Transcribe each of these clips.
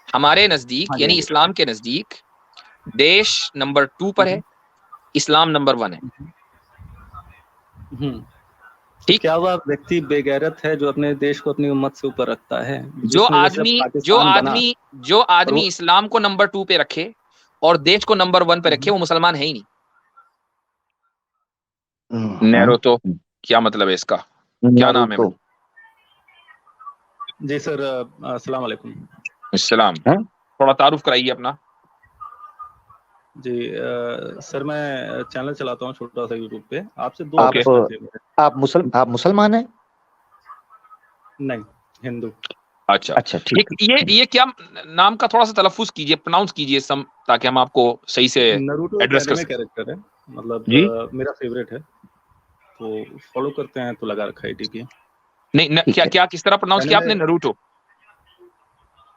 हमारे नजदीक हाँ जी, यानी हाँ जी। इस्लाम के नजदीक देश नंबर 2 पर है, इस्लाम नंबर 1 है। हम्म। तो ठीक। क्या वह व्यक्ति बेगैरत है जो अपने देश को अपनी उम्मत से ऊपर रखता है, जो जिसने जैसे आदमी जो पाकिस्तान बना आदमी जो और आदमी वो इस्लाम को नंबर 2 पे रखे और देश को नंबर 1 पे रखे, वो मुसलमान है ही नहीं। हाँ, नेहरू तो क्या मतलब है इसका? क्या नाम है नारुतो। जी सर, अस्सलाम वालेकुम। इस्लाम? हाँ? थोड़ा तारुफ कराइए अपना। जी सर, मैं चैनल चलाता हूँ छोटा सा यूट्यूब पे। आपसे दो आप प्रश्न थे मेरे। आप मुसलमान हैं? नहीं, हिंदू। अच्छा, अच्छा, ठीक ये क्या नाम का थोड़ा सा तलफ्फुज कीजिए, प्रोनाउंस कीजिए सम, ताकि हम आपको सही से नरूटो एक एड्रेस कर एनिमे सकें। कैरेक्टर है, मतलब जी मेरा फेवरेट है, तो फॉलो करते हैं तो लगा रखा है टीपी। नहीं न, क्या है। क्या किस तरह प्रोनाउंस किया एनिमे आपने? नरूटो?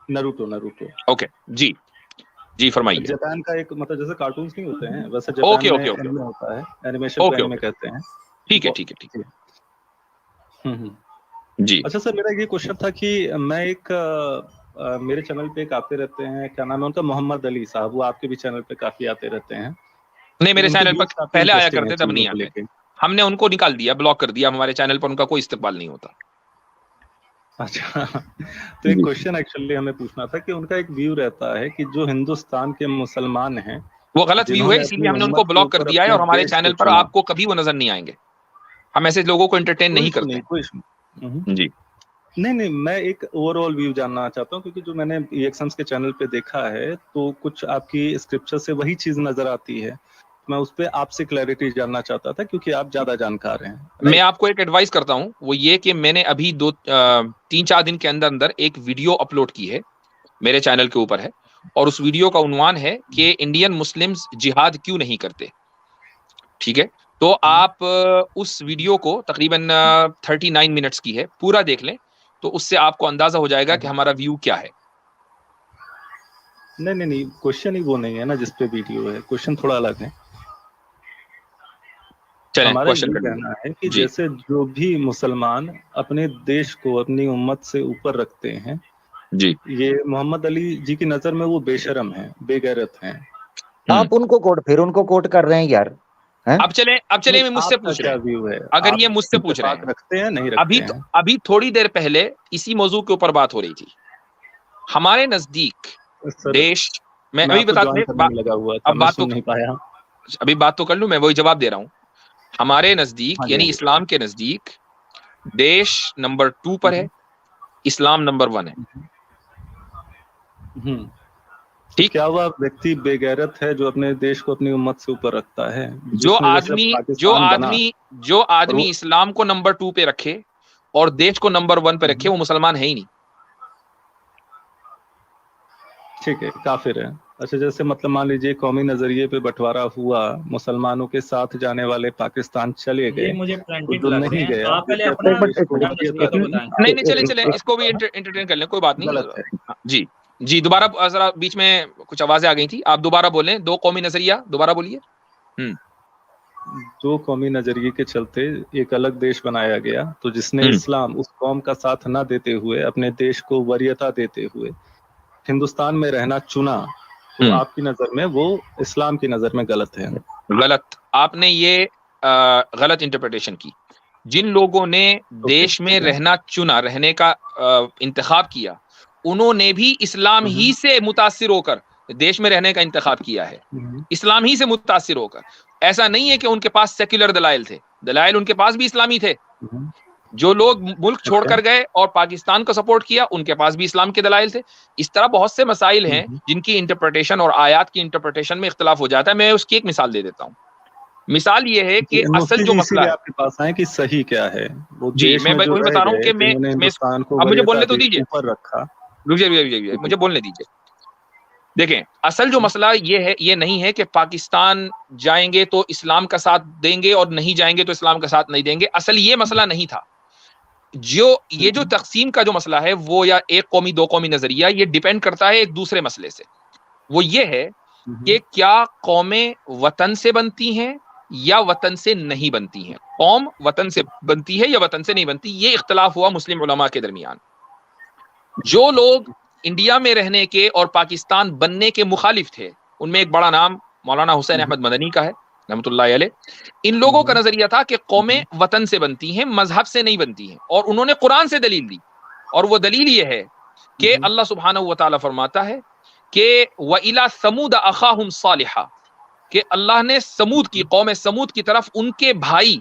नरूटो नरूटो ओके, जी जी फरमाइए। जापान का एक, मतलब जैसे कार्टून्स नहीं होते हैं वैसे जापान ओके में ओके ओके एनिमे होता है। एनिमेशन को ओके एनिमे ओके, कहते हैं। ठीक है वो- ठीक है ठीक जी। हम्म। जी। अच्छा सर, मेरा ये क्वेश्चन था कि मैं एक मेरे चैनल पे एक आते रहते हैं, क्या नाम है उनका, मोहम्मद अली साहब। वो आपके भी चैनल पे काफी आते रहते हैं। नहीं, तो मेरे उनके चैनल पर व्यूज काफी पहले आया इंटरेस्टिंग है करते, तब चीजों नहीं को आते। लेके। हमने उनको निकाल दिया, ब्लॉक कर दिया। हमारे चैनल पर उनका कोई इस्तेमाल नहीं होता। अच्छा। तो एक क्वेश्चन एक्चुअली हमें पूछना था कि उनका एक व्यू रहता है कि जो हिंदुस्तान के मुसलमान हैं, वो गलत व्यू है, जिन्होंने इसीलिए अपनी हमने उनको उम्मत के ब्लॉक कर ऊपर दिया है, अपने और हमारे देश को चैनल पर चुना। आपको कभी वो नजर नहीं आएंगे। हम ऐसे लोगों को एंटरटेन कोई नहीं इशू करते नहीं, हैं। कोई इशू नहीं। जी नहीं नहीं, मैं एक ओवरऑल व्यू जानना चाहता हूँ, क्योंकि जो मैंने रिएक्शंस के चैनल पे देखा है तो कुछ आपकी स्क्रिप्चर से वही चीज नजर आती है। मैं उस पे आपसे क्लैरिटी जानना चाहता था, क्योंकि आप ज्यादा जानकार हैं, मैं राइट? आपको एक एडवाइस करता हूं, वो ये कि मैंने अभी 3-4 दिन के अंदर अंदर एक वीडियो अपलोड की है, मेरे चैनल के ऊपर है। और उस वीडियो का उन्वान है कि इंडियन मुस्लिम्स जिहाद क्यों नहीं करते। ठीक है, तो आप उस वीडियो को, तकरीबन 39 मिनट्स की है, पूरा देख लें, तो उससे आपको अंदाजा हो जाएगा कि हमारा व्यू क्या है। नहीं नहीं नहीं, क्वेश्चन ही वो नहीं है ना जिसपे वीडियो है, क्वेश्चन थोड़ा अलग है। चलें, हमारा क्वेश्चन ये कर लीजिए। कहना है कि जी जैसे जो भी मुसलमान अपने देश को अपनी उम्मत से ऊपर रखते हैं, जी। ये मोहम्मद अली जी की नजर में वो बेशरम हैं, बेगैरत हैं। आप उनको कोट कर रहे हैं यार, हैं? अब चले, नहीं, मैं मुझसे आपका पूछ रहे क्या हैं। व्यू है? अगर ये आप मुझसे पूछ रहे इत्तेफाक हैं, रखते हैं, नहीं रखते हैं? अभी थोड़ी देर पहले इसी मौजू के ऊपर बात हो रही थी। हमारे नजदीक सर, देश, मैं मैं अभी आपको बता ज्वाइन मैं करने में लगा हुआ था, अब मैं बात सुन तो नहीं पाया। अभी बात तो कर लूं, मैं वही जवाब दे रहा हूं। हमारे हाँ नजदीक जी, यानी हाँ जी। इस्लाम के नजदीक देश नंबर 2 पर है, इस्लाम नंबर 1 है। हम्म। तो ठीक। क्या वह व्यक्ति बेगैरत है जो अपने देश को अपनी उम्मत से ऊपर रखता है, जो जिसने जैसे आदमी जो पाकिस्तान बना आदमी जो और आदमी वो इस्लाम को नंबर 2 पे रखे और देश को नंबर 1 पे रखे, वो मुसलमान है ही नहीं। ठीक है, काफिर है। अच्छा, जैसे मतलब मान लीजिए कौमी नजरिए पे बंटवारा हुआ, मुसलमानों के साथ जाने वाले पाकिस्तान चले ये गए, मुझे तो प्लेंटिड जो लग रहे नहीं हैं। गया, आप पहले जिसने अपने अपना एक देश को मिनट, नजरिया वरीयता तो दी, बताएं। नहीं नहीं, चले आपको चले, क्या इसको भी लगता है? एंटरटेन कर लें, कोई बात नहीं। गलत है। जी जी, दोबारा जरा बीच में कुछ आवाजें आ गई थी, आप दोबारा बोलें। दो कौमी नजरिया, दोबारा बोलिए। हम्म दो कौमी नजरिए के चलते एक अलग देश बनाया गया, तो जिसने हम्म इस्लाम उस कौम का साथ न देते हुए, अपने देश को वरीयता देते हुए हिंदुस्तान में रहना चुना, तो हम्म आपकी नजर में वो इस्लाम की नजर में गलत है। गलत। आपने ये गलत इंटरप्रिटेशन की। जिन लोगों ने ओके, देश में ठीक है। रहना चुना, रहने का इंतखाब किया, उन्होंने भी इस्लाम ही से मुतासिर होकर देश में रहने का इंतखाब किया है। हम्म, इस्लाम ही से मुतासिर होकर। ऐसा नहीं है कि उनके पास सेक्युलर दलाइल थे, दलाइल उनके पास भी इस्लामी थे। हम्म, जो लोग मुल्क ओके। छोड़कर गए और पाकिस्तान को सपोर्ट किया, उनके पास भी इस्लाम के दलाइल थे। इस तरह बहुत से मसाइल हैं हम्म, जिनकी इंटरप्रिटेशन और आयात की इंटरप्रिटेशन में इख्तलाफ हो जाता है। मैं उसकी एक मिसाल दे देता हूं। मिसाल ये है कि असल मुफ्ती जो जी मसला इसीलिए है, आपके पास आए कि सही क्या है। वो जी देश मैं में जो वही रह बता रहा हूं गए, कि जिन्होंने मैं हिंदुस्तान को अब मुझे वरीयता बोलने तो दी, दीजिए। ऊपर रखा। रुकिए, मुझे बोलने दीजिए। देखें, असल जो मसला ये है, ये नहीं है कि पाकिस्तान जाएंगे तो इस्लाम का साथ देंगे और नहीं जाएंगे तो इस्लाम का साथ नहीं देंगे। असल ये मसला नहीं था। ये जो तकसीम का जो मसला है, वो या एक कौमी दो कौमी नजरिया, ये डिपेंड करता है एक दूसरे मसले से। वो ये है कि क्या कौमें वतन से बनती हैं या वतन से नहीं बनती हैं। कौम वतन से बनती है या वतन से नहीं बनती, ये इख्तलाफ हुआ मुस्लिम उलमा के दरमियान। जो लोग इंडिया में रहने के और पाकिस्तान बनने के मुखालिफ थे, उनमें एक बड़ा नाम मौलाना हुसैन अहमद मदनी का है रहमतुल्लाह अलैह। इन लोगों का नजरिया था कि कौमें वतन से बनती हैं, मजहब से नहीं बनती हैं, और उन्होंने कुरान से दलील दी, और वो दलील ये है कि अल्लाह सुब्हानहू व तआला फरमाता है कि व इला समूद अखाहुम सालिहा, कि अल्लाह ने समूद की कौम समूद की तरफ उनके भाई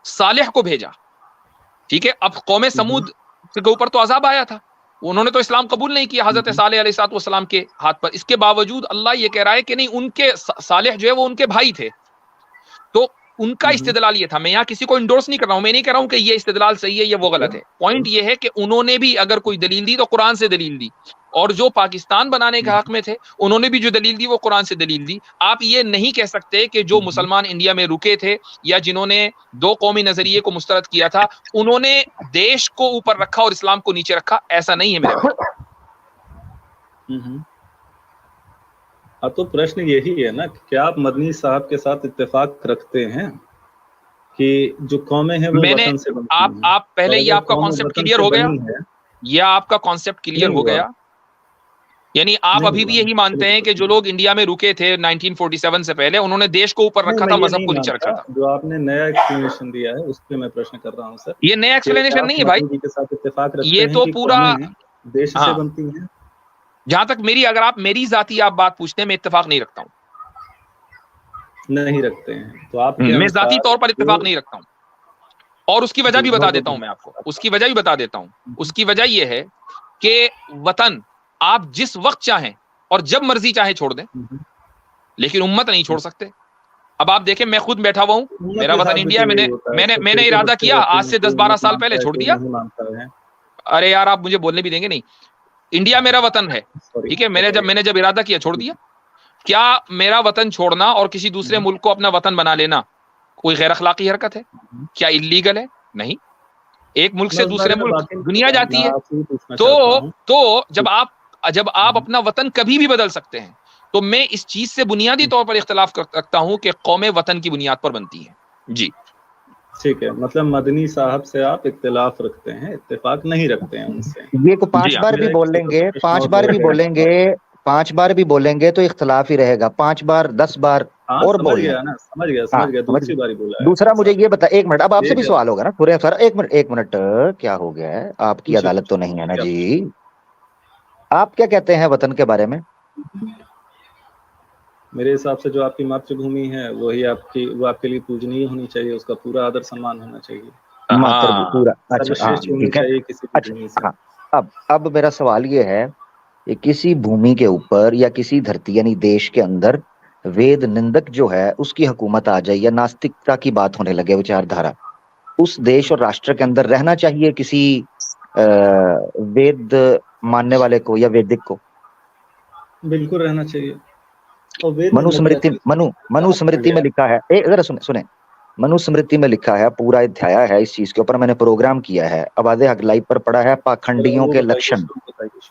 सालिह को भेजा। ठीक है, अब कौम समूद के ऊपर तो अजाब आया था, उन्होंने तो इस्लाम कबूल नहीं किया हजरत सालेह अलैहिस्सलाम के हाथ पर। इसके बावजूद अल्लाह ये कह रहा है कि नहीं, उनके सालेह जो है वो उनके भाई थे, तो उनका इस्तेदलाल ये था। मैं यहाँ किसी को इंडोर्स नहीं कर रहा हूं, मैं नहीं कह रहा हूं कि ये इस्तेदलाल सही है या वो गलत है। पॉइंट ये है कि उन्होंने भी अगर कोई दलील दी तो कुरान से दलील दी, और जो पाकिस्तान बनाने के हक में थे उन्होंने भी जो दलील दी वो कुरान से दलील दी। आप ये नहीं कह सकते कि जो मुसलमान इंडिया में रुके थे या जिन्होंने दो कौमी नजरिए को मुस्तरद किया था उन्होंने देश को ऊपर रखा और इस्लाम को नीचे रखा, ऐसा नहीं है मेरे भाई। हाँ, तो प्रश्न यही है ना कि क्या आप मदनी साहब के साथ इत्तेफाक रखते हैं कि जो कौमें हैं वो वतन से बनती हैं? आप पहले ये आपका कॉन्सेप्ट क्लियर हो गया, या आपका कॉन्सेप्ट क्लियर हो गया? यानी आप अभी भी यही मानते हैं कि जो लोग इंडिया में रुके थे 1947 से पहले उन्होंने देश को ऊपर रखा था, मजहब को नीचे रखा था? जो आपने नया एक्सप्लेनेशन दिया है उस पे मैं प्रश्न कर रहा हूँ सर। ये नया एक्सप्लेनेशन नहीं है भाई, के साथ इत्तेफाक रखते ये तो पूरा देश से बनती है। जहां तक अगर आप मेरी जाती आप बात पूछते हैं, मैं इत्तेफाक नहीं रखता हूँ, नहीं रखते हैं तो आप? मैं जाती तौर पर इत्तेफाक नहीं रखता हूँ, और उसकी वजह भी बता देता हूं मैं आपको, उसकी वजह भी बता देता हूं। उसकी वजह यह है कि वतन आप जिस वक्त चाहें और जब मर्जी चाहे छोड़ दें, लेकिन उम्मत नहीं छोड़ सकते। अब आप देखें, मैं खुद बैठा हुआ हूँ, मेरा वतन इंडिया है, मैंने इरादा किया आज से 10-12 साल पहले छोड़ दिया। अरे यार, आप मुझे बोलने भी देंगे नहीं? इंडिया मेरा वतन है, ठीक है, मैंने जब इरादा किया छोड़ दिया। क्या मेरा वतन छोड़ना और किसी दूसरे मुल्क को अपना वतन बना लेना कोई गैर अखलाकी हरकत है? क्या इल्लीगल है? नहीं। एक मुल्क से दूसरे मुल्क दुनिया जाती है, तो जब आप अपना वतन कभी भी बदल सकते हैं, तो मैं इस चीज से बुनियादी तौर पर इख्तिलाफ रखता हूं कि कौमें वतन की बुनियाद पर बनती हैं। जी ठीक है, मतलब मदनी साहब से आप इख्तिलाफ रखते हैं, इत्तेफाक नहीं रखते हैं उनसे। ये को 5 बार भी बोलेंगे, 5 बार भी बोलेंगे, 5 बार भी बोलेंगे तो इख्तिलाफ ही रहेगा। 5 बार 10 बार और बोल गया ना, समझ गया दूसरी बारी बोला है। दूसरा मुझे ये बता, 1 मिनट, अब आपसे भी सवाल होगा ना थोड़े सर, 1 मिनट क्या हो गया है? आपकी अदालत तो नहीं है ना जी? आप क्या कहते हैं वतन के बारे में? मेरे हिसाब से जो आपकी मातृभूमि है वही वो आपके लिए पूजनीय होनी चाहिए, उसका पूरा आदर सम्मान होना चाहिए, पूरा। अच्छा ठीक है। अच्छा, अब मेरा सवाल ये है कि किसी भूमि के ऊपर या किसी धरती यानी देश के अंदर वेद निंदक जो है उसकी हुकूमत आ जाए या नास्तिकता की बात होने लगे, विचारधारा, उस देश और राष्ट्र के अंदर रहना चाहिए किसी वेद मानने वाले को या वैदिक को? बिल्कुल रहना चाहिए। मनुस्मृति में लिखा है, अगर सुने, मनुस्मृति में लिखा है, पूरा अध्याय है इस चीज के ऊपर, मैंने प्रोग्राम किया है, आवाज़े हक लाइव पर पड़ा है, पाखंडियों के लक्षण।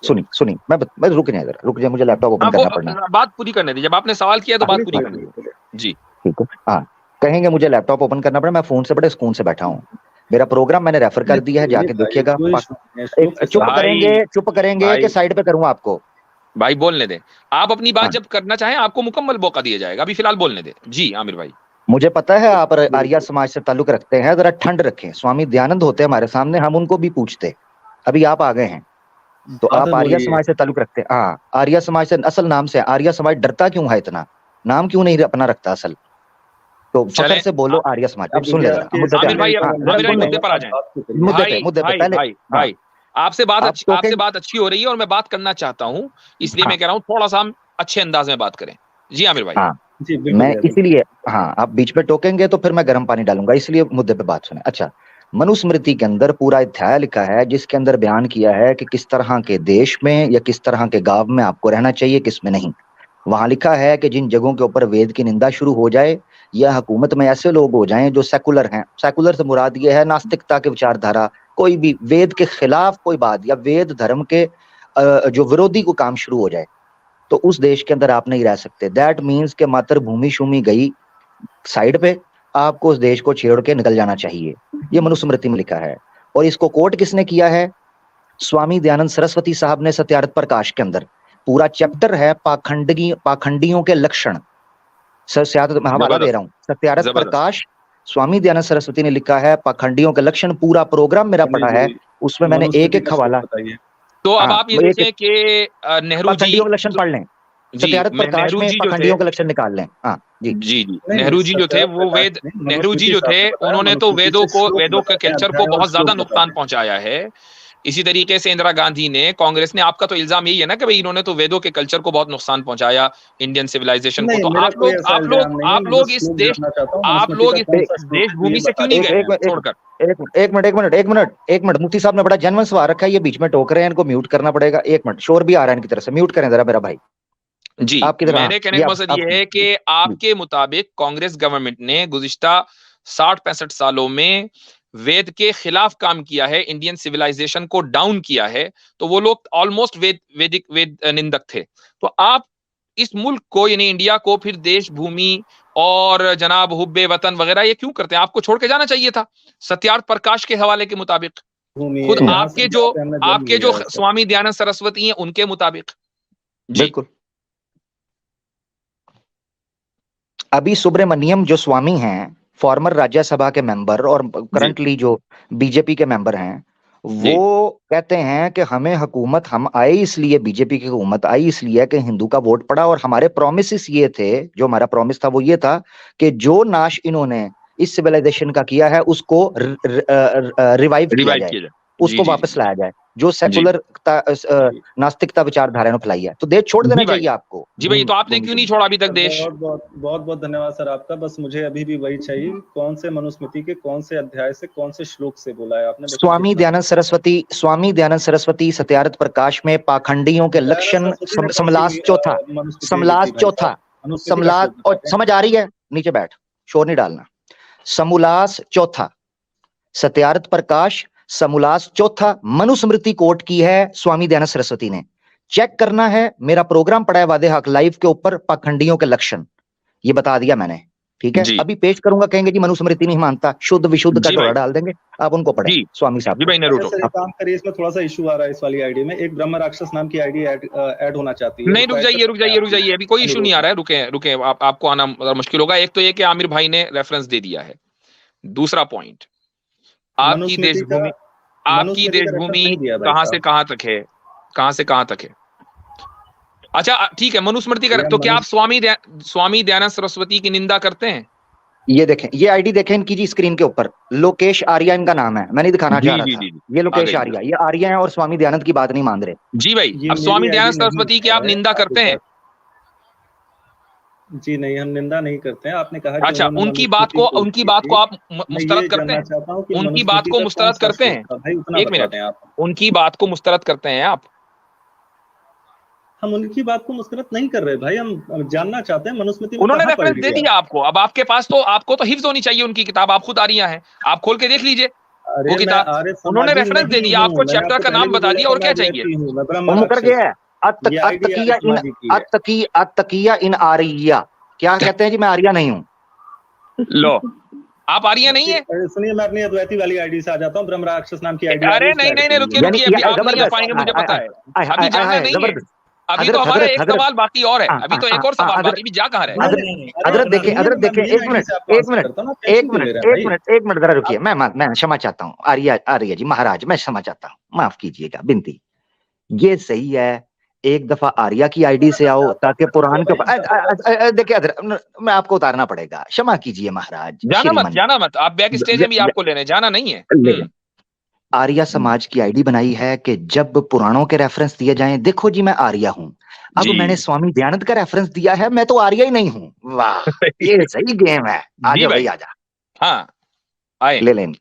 सुनी मैं रुक जाए, मुझे लैपटॉप ओपन करना पड़ना, बात पूरी करने दीजिए। जब आपने सवाल किया तो बात पूरी करनी है जी। ठीक है, हाँ, कहेंगे मुझे लैपटॉप ओपन करना पड़ा, मैं फोन से बड़े सुकून से बैठा हूँ। मेरा प्रोग्राम मैंने रेफर कर दिया है, जाके देखिएगा। चुप करेंगे कि साइड पे करूँ आपको? भाई बोलने दे, आप अपनी बात जब करना चाहें आपको मुकम्मल मौका दिया जाएगा, अभी फिलहाल बोलने दे। जी आमिर भाई, मुझे पता है आप आर्य समाज से ताल्लुक रखते हैं, जरा ठंड रखें। स्वामी दयानंद होते हमारे सामने, हम उनको भी पूछते, अभी आप आ गए हैं तो आप आर्य समाज से ताल्लुक रखते हैं। हाँ, आर्य समाज से, असल नाम से आर्य समाज डरता क्यों है इतना? नाम क्यों नहीं अपना रखता असल? तो फखर से बोलो आर्य समाज। अब सुन ले मुद्दे पर आ जाए। मुद्दे पे पहले भाई, आपसे बात अच्छी हो रही है और मैं बात करना चाहता हूँ, इसलिए मैं कह रहा हूँ थोड़ा सा हम अच्छे अंदाज में बात करें। जी आमिर भाई। मैं इसीलिए, हाँ, आप बीच में टोकेंगे तो फिर मैं गर्म पानी डालूंगा, इसलिए मुद्दे पे बात सुने। अच्छा, मनुस्मृति के अंदर पूरा अध्याय लिखा है जिसके अंदर बयान किया है कि किस तरह के देश में या किस तरह के गांव में आपको रहना चाहिए, किस में नहीं। वहां लिखा है कि जिन जगहों के ऊपर वेद की निंदा शुरू हो जाए या हुकूमत में ऐसे लोग हो जाएं जो सेकुलर हैं, सेकुलर से मुराद ये है नास्तिकता के विचारधारा, कोई भी वेद के खिलाफ कोई बात या वेद धर्म के जो विरोधी को काम शुरू हो जाए, तो उस देश के अंदर आप नहीं रह सकते। दैट मीन्स के मातृभूमि शूमि गई साइड पे, आपको उस देश को छेड़ के निकल जाना चाहिए। ये मनुस्मृति में लिखा है। और इसको कोट किसने किया है? स्वामी दयानंद सरस्वती साहब ने सत्यार्थ प्रकाश के अंदर पूरा चैप्टर है पाखंडियों के लक्षण, मैं हवाला दे रहा हूँ, सत्यार्थ प्रकाश स्वामी दयानंद सरस्वती ने लिखा है, पाखंडियों के लक्षण, पूरा प्रोग्राम मेरा पढ़ा है, उसमें मैंने एक एक हवाला। तो अब आप ये देखें कि नेहरू जी पाखंडियों के लक्षण पढ़ लें, सत्यार्थ प्रकाश में पाखंडियों के लक्षण निकाल लें। हाँ जी जी। नेहरू जी जो थे वो नेहरू जी जो थे उन्होंने तो वेदों के कल्चर को बहुत ज्यादा नुकसान पहुंचाया है। इसी तरीके से इंदिरा गांधी ने, कांग्रेस ने, आपका तो इल्जाम यही है ना कि भाई इन्होंने तो वेदों के कल्चर को बहुत नुकसान पहुंचाया, इंडियन सिविलाइजेशन को। तो आप लोग इस देश भूमि से क्यों नहीं गए छोड़कर? एक मिनट मुफ्ती साहब ने बड़ा जेन्युइन सवाल रखा है, ये बीच में टोक रहे हैं, इनको म्यूट करना पड़ेगा। एक मिनट, शोर भी आ रहा है इनकी तरफ से, म्यूट करें जरा मेरा भाई जी। मेरे कहने का मकसद ये है कि आपके मुताबिक कांग्रेस गवर्नमेंट ने गुज़िश्ता 60-65 सालों में वेद के खिलाफ काम किया है, इंडियन सिविलाइजेशन को डाउन किया है, तो वो लोग ऑलमोस्ट वेद निंदक थे। तो आप इस मुल्क को, यानी इंडिया को, फिर देश भूमि और जनाब हुब्बे वतन वगैरह ये क्यों करते हैं? आपको छोड़ के जाना चाहिए था। सत्यार्थ प्रकाश के हवाले के मुताबिक, खुद आपके जो स्वामी दयानंद सरस्वती हैं उनके मुताबिक। बिल्कुल। अभी सुब्रमण्यम जो स्वामी हैं, फॉर्मर राज्यसभा के मेंबर और करंटली जो बीजेपी के मेंबर हैं, वो कहते हैं कि हमें हुकूमत, हम आए इसलिए, बीजेपी की हुकूमत आई इसलिए कि हिंदू का वोट पड़ा, और हमारे प्रोमिस ये थे, जो हमारा प्रॉमिस था वो ये था कि जो नाश इन्होंने इस सिविलाइजेशन का किया है उसको रिवाइव किया जाए, उसको वापस लाया जाए, जो सेकुलर नास्तिकता विचारधारा ने फैलाई है। तो देश छोड़ देना चाहिए आपको। जी भाई, तो आपने क्यों नहीं छोड़ा अभी तक देश? बहुत धन्यवाद सर आपका। बस मुझे अभी भी वही चाहिए, कौन से मनुस्मृति के कौन से अध्याय से, कौन से श्लोक से बोला है आपने? स्वामी दयानंद सरस्वती सत्यार्थ प्रकाश में पाखंडियों के लक्षण, समलास चौथा, समझ आ रही है? नीचे बैठ, शोर नहीं डालना। समूलास चौथा, सत्यार्थ प्रकाश समूलास चौथा, मनुस्मृति कोट की है स्वामी दयानंद सरस्वती ने। चेक करना है, मेरा प्रोग्राम पड़ा है वादे हक लाइव के ऊपर, पाखंडियों के लक्षण, ये बता दिया मैंने, ठीक है? अभी पेश करूंगा, कहेंगे जी मनुस्मृति नहीं मानता, शुद्ध विशुद्ध का टोड़ा डाल देंगे, आप उनको पढ़े स्वामी साहब। काम करिए, इसमें थोड़ा सा इशू आ रहा है इस वाली आईडी में, एक ब्रह्म राक्षस नाम की आईडी ऐड होना चाहती है। नहीं, रुक जाइए, अभी कोई इशू नहीं आ रहा है, रुके, आपको आना मुश्किल होगा। एक तो ये कि आमिर भाई ने रेफरेंस दे दिया है, दूसरा पॉइंट, आपकी देशभूमि कहां से कहां तक है, कहां से कहां तक है? अच्छा ठीक है, मनुस्मृति का, तो क्या आप स्वामी दयानंद सरस्वती की निंदा करते हैं? ये देखें, ये आईडी देखें इनकी जी, स्क्रीन के ऊपर लोकेश आर्या इनका नाम है, मैंने दिखाना चाह रहा था। ये लोकेश आर्या, ये आर्या है और स्वामी दयानंद की बात नहीं मान रहे। जी भाई, अब स्वामी दयानंद सरस्वती की आप निंदा करते हैं? जी नहीं, हम निंदा नहीं करते हैं। आपने कहा, अच्छा, उनकी बात को आप मुस्तरद करते हैं? उनकी बात को मुस्तरद करते हैं? एक मिनट, उनकी बात को मुस्तरद करते हैं आप? हम उनकी बात को मुस्तरद नहीं कर रहे भाई, हम जानना चाहते हैं मनुस्मृति में उन्होंने रेफरेंस दे दिया आपको, अब आपके पास तो, आपको तो हिफ्ज होनी चाहिए उनकी किताब, आप खुद आरिया हैं, आप खोल के देख लीजिए वो किताब। उन्होंने रेफरेंस दे दिया आपको, चैप्टर का नाम बता दिया, और क्या चाहिए? मुकर गया है, अत्तकिया इन आरिया, क्या कहते हैं जी? मैं आर्या नहीं हूँ। लो, आप आर्या नहीं है? सुनिए, मैं अपनी अद्वैती वाली आईडी से आ जाता हूँ, ब्रह्म राक्षस नाम की आईडी। अरे नहीं, रुकिए, अभी आप नहीं आ पाएंगे, मुझे पता है, अभी जाना नहीं है, अभी तो हमारा एक सवाल बाकी और है, अभी तो एक और सवाल बाकी, भी जा कहाँ रहे? हजरत देखे, एक मिनट जरा रुकिए, मैं क्षमा चाहता हूँ, आर्या जी महाराज, मैं क्षमा चाहता हूँ, माफ कीजिएगा, बिनती। ये सही है, एक दफा आर्या की आईडी से आओ, ताकि पुराण के ऊपर देखिए, मैं आपको उतारना पड़ेगा, क्षमा कीजिए महाराज। जाना मत, आप बैक स्टेज में भी आपको लेने जाना नहीं है। आर्या समाज की आईडी बनाई है कि जब पुराणों के रेफरेंस दिए जाएं, देखो जी मैं आर्या हूं, अब मैंने स्वामी दयानंद का रेफरेंस दिया है, मैं तो आर्या ही नहीं हूं। वाह, ये सही गेम है। आजा भाई, आजा। हाँ, आए, ले लें,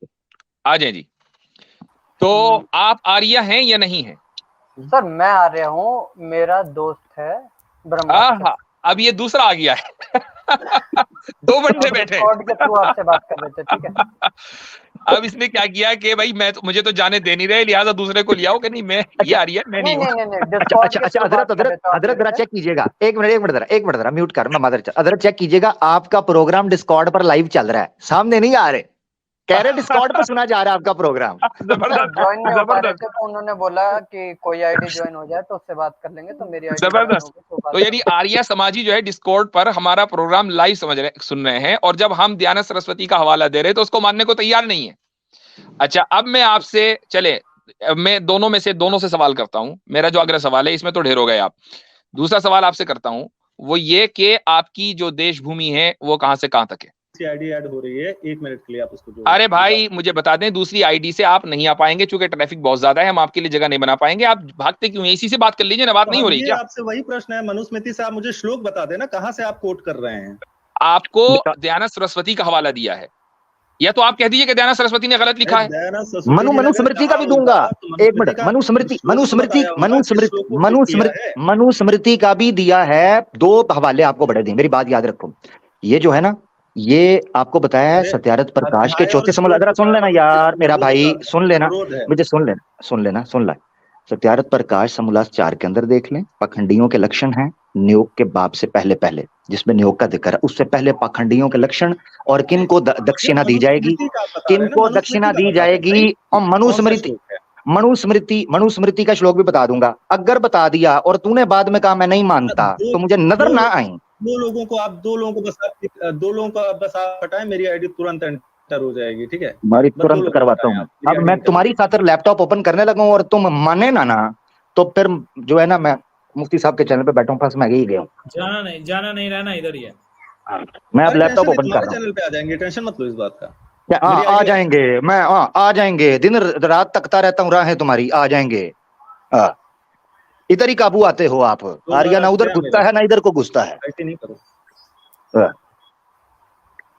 आ जाए जी। तो आप आर्या हैं या नहीं है? सर मैं आर्या हूँ, मेरा दोस्त है ब्रह्मा। अब ये दूसरा आ गया है। दो बंदे बैठे आपसे बात कर रहे थे, ठीक है? अब इसने क्या किया कि भाई मुझे तो जाने दे नहीं रहे, लिहाजा दूसरे को लिया हो कि नहीं, मैं ये आ रही है, मैं नहीं। अच्छा, हजरत जरा चेक कीजिएगा, एक मिनट जरा म्यूट कर, मैं हजरत चेक कीजिएगा, आपका प्रोग्राम डिस्कॉर्ड पर लाइव चल रहा है, सामने नहीं आ रहे, कह रहे डिस्कॉर्ड पे सुना जा रहा है आपका प्रोग्राम। जबरदस्त ज्वाइन नहीं हो पा रहे जबरदस्त थे तो उन्होंने बोला कि कोई आईडी ज्वाइन हो जाए तो उससे बात कर लेंगे, तो मेरी आईडी ज्वाइन जबरदस्त। हो गई तो बात तो यानी आर्या समाजी जो है डिस्कॉर्ड पर हमारा प्रोग्राम लाइव सुन रहे हैं, और जब हम दयानंद सरस्वती का हवाला दे रहे हैं तो उसको मानने को तैयार नहीं है। अच्छा, अब मैं आपसे मैं दोनों से सवाल करता हूं। मेरा जो अगला सवाल है इसमें तो ढेर हो गए आप। दूसरा सवाल आपसे करता हूं, वो ये कि आपकी जो देश भूमि है वो कहां से कहां तक है? आईडी ऐड हो रही है, 1 मिनट के लिए आप उसको जोड़। अरे भाई मुझे बता दें, दूसरी आईडी से आप नहीं आ पाएंगे क्योंकि ट्रैफिक बहुत ज्यादा है, हम आपके लिए जगह नहीं बना पाएंगे। आप भागते क्यों हैं? इसी से बात कर लीजिए ना, बात नहीं हो रही क्या? आपसे वही प्रश्न है मनुस्मृति से, आप मुझे श्लोक बता देना कहां से आप कोट कर रहे हैं। आपको दयानंद सरस्वती का हवाला दिया है, या तो आप कह दीजिए कि दयानंद सरस्वती ने गलत लिखा है। मनुस्मृति का भी दूंगा, एक मिनट। मनुस्मृति का भी दिया है। 2 हवाले आपको बड़े दें, मेरी बात याद रखो। ये जो है ना, ये आपको बताया है सत्यारथ प्रकाश के चौथे समूल। जरा सुन लेना यार मेरा भाई, सुन लेना मुझे, सुन लेना। सत्यारथ प्रकाश समूलास 4 के अंदर देख लें, पाखंडियों के लक्षण हैं नियोग के बाप से पहले, जिसमें नियोग का जिक्र है, उससे पहले पाखंडियों के लक्षण और किन को दक्षिणा दी जाएगी, किन को दक्षिणा दी जाएगी। और मनुस्मृति का श्लोक भी बता दूंगा। अगर बता दिया और तूने बाद में कहा मैं नहीं मानता तो मुझे नजर ना आई। 2 लोगों को बस आप हटाएं, मेरी आईडी तुरंत एंटर हो जाएगी, ठीक है? तुम्हारी तुरंत करवाता हूँ। अब मैं तुम्हारी खातिर लैपटॉप ओपन करने लगा हूँ और तुम माने ना तो फिर जो है ना, मैं मुफ्ती साहब के चैनल पे बैठा हूँ, फंस मैं ही गया हूँ। जाना नहीं रहना इधर ही है। मैं अब लैपटॉप ओपन कर रहा हूँ। चैनल पे आ जाएंगे, टेंशन मत लो इस बात का। आ जाएंगे, आ जाएंगे, दिन रात तकता रहता हूँ राहें तुम्हारी, आ जाएंगे। इधर ही काबू आते हो आप। आर्या ना उधर घुसता है ना इधर को घुसता है। ऐसे नहीं करो।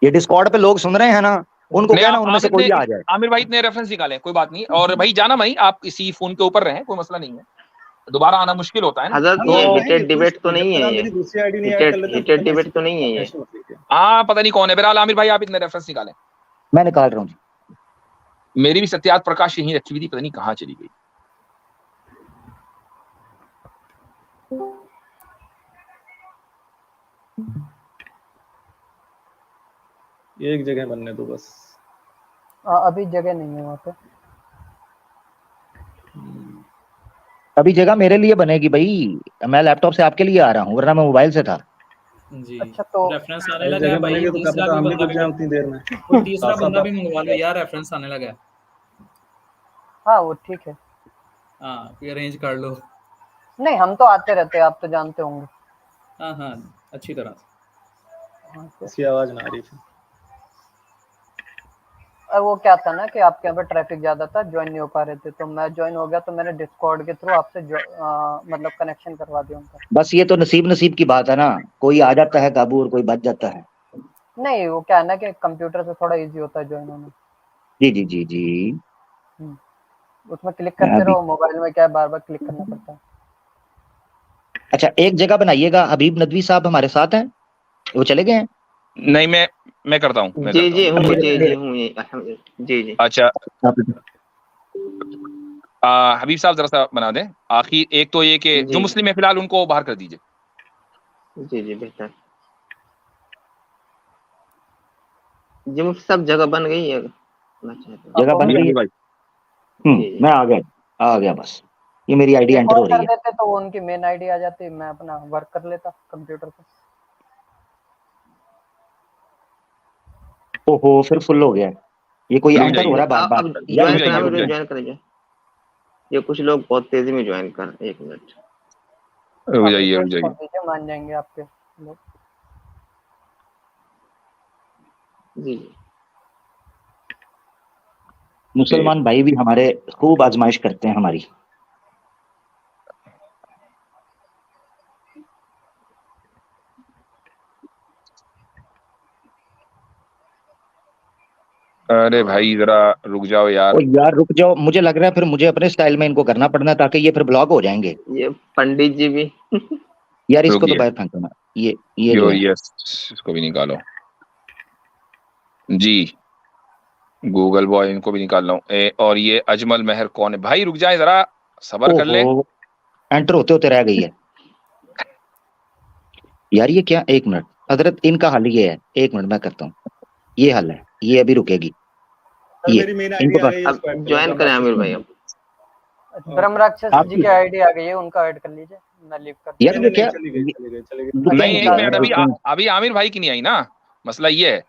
ये डिस्कॉर्ड पे लोग सुन रहे हैं ना, उनको कहना उनमें से कोई आ जाए। आमिर भाई इतने रेफरेंस निकालें, कोई बात नहीं। और भाई जाना भाई, आप इसी फोन के ऊपर रहें, कोई मसला नहीं है। दोबारा आना मुश्किल होता है ना। ये हीटेड डिबेट तो नहीं है, हीटेड डिबेट तो नहीं है ये। हाँ पता नहीं कौन है। बहरहाल आमिर भाई आप इतने रेफरेंस निकालें। मैं निकाल रहा हूँ जी। मेरी भी सत्यार्थ प्रकाश यहीं रखी हुई थी, पता नहीं कहाँ चली गई। एक जगह बनने दो बस। अभी जगह नहीं है वहाँ पे। अभी जगह मेरे लिए बनेगी भाई, मैं लैपटॉप से आपके लिए आ रहा हूँ, वरना मैं मोबाइल से था जी। अच्छा, तो रेफरेंस आने लगा है भाई। तीसरा बंदा भी मंगवा लो यार, रेफरेंस आने लगा है। हाँ वो ठीक है। हाँ कोई अरेंज कर लो। नहीं हम तो आते रहते हैं, आप तो जानते होंगे। हाँ अच्छी तरह से। इसकी आवाज ना आ रही थी। और वो क्या था ना कि आपके यहाँ पे ट्रैफिक ज्यादा था, ज्वाइन नहीं हो पा रहे थे, तो मैं ज्वाइन हो गया, तो मैंने डिस्कॉर्ड के थ्रू आपसे मतलब कनेक्शन करवा दिया उनका। बस ये तो नसीब की बात है ना, कोई आ जाता है काबू और कोई बच जाता है। नहीं वो क्या है ना कि कंप्यूटर से थोड़ा इजी होता है ज्वाइन होना। जी। उसमें क्लिक करते रहो, मोबाइल में क्या है बार बार क्लिक करना पड़ता है। अच्छा एक जगह बनाइएगा, हबीब नदवी साहब हमारे साथ हैं, वो चले गए हैं? नहीं मैं करता हूँ। जी। अच्छा हबीब साहब जरा सा बना दें। आखिर एक तो ये कि जो मुस्लिम है फिलहाल उनको बाहर कर दीजिए। जी बेहतर। जी मुफ्ती साहब जगह बन गई है। जगह बन गई है। मैं आ गया बस। ये मेरी आईडी एंटर हो रही है। देते तो उनकी मेन आईडी आ जाती, मैं अपना वर्क कर लेता कंप्यूटर पे। ओहो फिर फुल हो गया। ये कोई एंटर हो रहा है बार-बार। ज्वाइन करें। ये कुछ लोग बहुत तेजी में ज्वाइन कर। 1 मिनट रुक जाइए। मान जाएंगे आपके लोग। जी मुसलमान भाई भी हमारे खूब आजमाइश करते हैं हमारी। अरे भाई जरा रुक जाओ यार। यार रुक जाओ, मुझे लग रहा है फिर मुझे अपने स्टाइल में इनको करना पड़ना है ताकि ये फिर ब्लॉक हो जाएंगे। ये पंडित जी भी यार इसको तो बाहर फेंको ना। ये इसको भी निकालो जी। गूगल बॉय इनको भी निकाल लो। और ये अजमल मेहर कौन है भाई? रुक जाए जरा, सबर कर ले। एंटर होते रह गई है यार। ये क्या? 1 मिनट हजरत, इनका हल ये है। 1 मिनट मैं करता हूँ। ये हल है, ये अभी रुकेगी। ये मेरी मेन इनको आईडी आ गई है, अब इसको ऐड कर ज्वाइन लो, करें आमिर भाई। अब ब्रह्म राक्षस आपकी- जी की आईडी आ गई है, उनका ऐड कर लीजिए, मैं लीव कर यार नहीं, वो क्या चली गई, चली गई, चली गई। नहीं एक अच्छा, मिनट, अभी अभी आमिर भाई की नहीं आई ना, मसला ये है।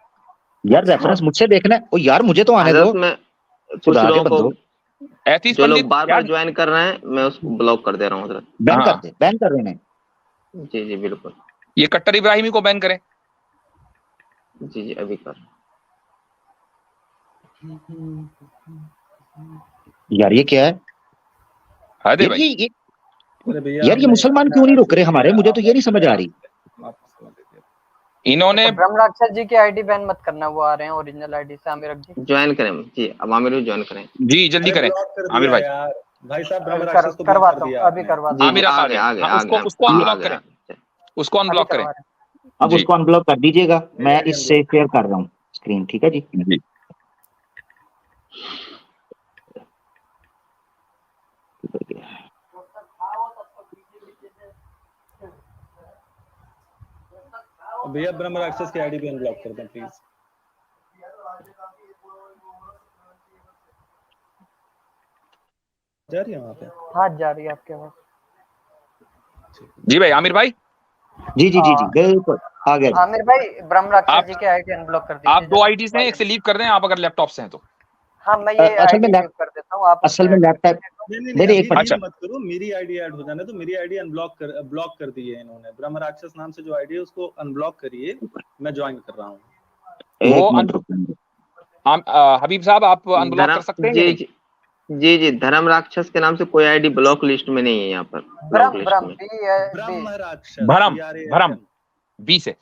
यार रेफरेंस मुझसे देखना है। ओ यार मुझे तो आने दो, हजरत में कुछ खुदा के लोगों बंदो, को एथीस जो लोग पंडित बार बार यार, ज्वाइन कर रहे हैं, मैं उसको ब्लॉक कर दे रहा हूँ हजरत। बैन हाँ। कर दे, बैन कर रहे हैं। जी जी बिल्कुल, ये कट्टर इब्राहिमी को बैन करें। जी जी अभी कर। यार ये क्या है हद है यार, भाई। ये अरे भैया, यार ये हमने मुसलमान क्यों नहीं रुक रहे हमारे, मुझे तो ये नहीं समझ आ रही। इन्होंने ब्रह्म राक्षस जी की आईडी बैन मत करना, वो आ रहे हैं ओरिजिनल आईडी से। आमिर जी ज्वाइन करें जी, अब आमिर भी ज्वाइन करें। जी जल्दी करें आमिर भाई। यार भाई साहब, ब्रह्म अभी राक्षस को ब्लॉक करवाता कर हूँ, दिया अभी आपने। करवाता जी हूँ, आमिर जी आप आ आ गए गए, आ गए हाँ, आ उसको गए उसको आ अनब्लॉक गए, करें, आ उसको अभी अनब्लॉक करें। करवा रहे हैं। अब जी उसको अनब्लॉक कर दीजिएगा, मैं इससे शेयर कर रहा हूँ स्क्रीन, ठीक है जी। जी भैया ब्रह्म राक्षस की आईडी भी अनब्लॉक कर दें प्लीज। जा रही है वहाँ पे? हाथ जा रही है आपके पास। जी भाई आमिर भाई, जी जी जी जी बिल्कुल आ गया जी। आमिर भाई, ब्रह्म राक्षस आप- जी की आईडी अनब्लॉक कर दीजिए। आप दो आईडी हैं, एक से लीव कर दें आप अगर लैपटॉप से हैं तो। हाँ, मैं ये असल में आईडी लीव कर देता हूँ, आप असल में लैपटॉप नहीं, नहीं, अभी एक अच्छा। मत करो, मेरी आईडी ऐड हो जाने तो। मेरी आईडी ब्लॉक कर दी है इन्होंने। ब्रह्म राक्षस नाम से जो आईडी है उसको अनब्लॉक करिए, मैं ज्वाइन कर रहा हूँ। वो एक मिनट रुकिए। हबीब साहब आप अनब्लॉक कर सकते हैं या जी नहीं? जी जी जी, धर्म राक्षस के नाम से कोई आईडी ब्लॉक लिस्ट में नहीं है यहाँ पर, ब्लॉक ब्रह्म लिस्ट ब्रह्म में। ब्रह्म राक्षस, भरम BRAHM, भरम बी से।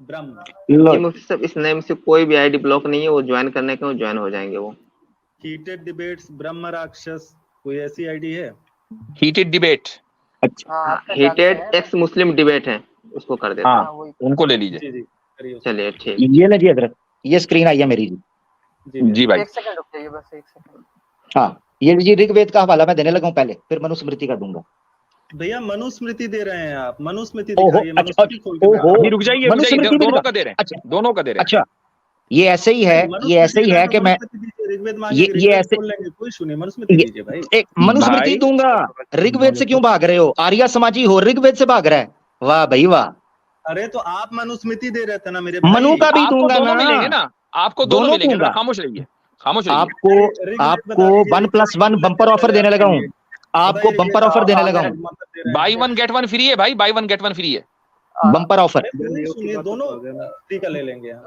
ब्रह्म। लो जी मुफ्ती साहब, इस नेम से कोई भी आईडी ब्लॉक नहीं है, वो ज्वाइन करने के वो ज्वाइन हो जाएंगे वो। हीटेड डिबेट्स ब्रह्म राक्षस, कोई ऐसी आईडी है? हीटेड डिबेट, अच्छा हाँ, आप तो जानते हेटेड हैं। एक्स मुस्लिम डिबेट है, उसको कर देते हैं। हाँ हाँ, वही। उनको ले लीजिए। जी जी करिए उसको। चलिए ठीक। ये ले जी हजरत, ये स्क्रीन आई है मेरी जी। जी भैया। जी भाई। एक सेकंड रुक जाइए, बस एक सेकंड। हाँ ये जी ऋग्वेद का हवाला मैं देने लगा हूँ पहले, फिर मनुस्मृति का दूंगा। भैया मनुस्मृति दे रहे हैं आप, मनुस्मृति ओहो, दिखाइए, अच्छा, मनुस्मृति खोल के ओहो। दिखाइए। अभी रुक जाइए मनुस्मृति भी दोनों दिखा- का दे रहे हैं, अच्छा दोनों का दे रहे हैं। अच्छा, ये ऐसे ही है, ये मनुस्मृति ऐसे ही देना है तो कि मैं मनुस्मृति दीजिए, ऋग्वेद मांगे ये ऋग्वेद ऐसे खोल लेंगे, कोई सुनिए, मनुस्मृति ये- दीजिए भाई। एक मनुस्मृति भाई, दूंगा। ऋग्वेद से क्यों भाग रहे हो, आर्या समाजी हो, ऋग्वेद से भाग रहा है। वाह भाई वाह, अरे तो आप मनुस्मृति दे रहे थे ना मेरे भाई। मनु का भी आपको दूंगा दोनों ना, मिलेंगे ना, आपको दोनों दोनों मिलेंगे, दूंगा। जरा खामोश रहिए, खामोश रहिए। आपको ऋग्वेद आपको बता दीजिए, 1+1 बम्पर ऑफर देने लगा हूँ, आपको बताइए, बम्पर ऋग्वेद ऑफर देने आप लगा क्या हूँ, मतलब दे रहे हैं? Buy one get one free है भाई, buy one get one free है। Bumper offer. अरे कोई सुनिए, दोनों फ्री का ले लेंगे हम।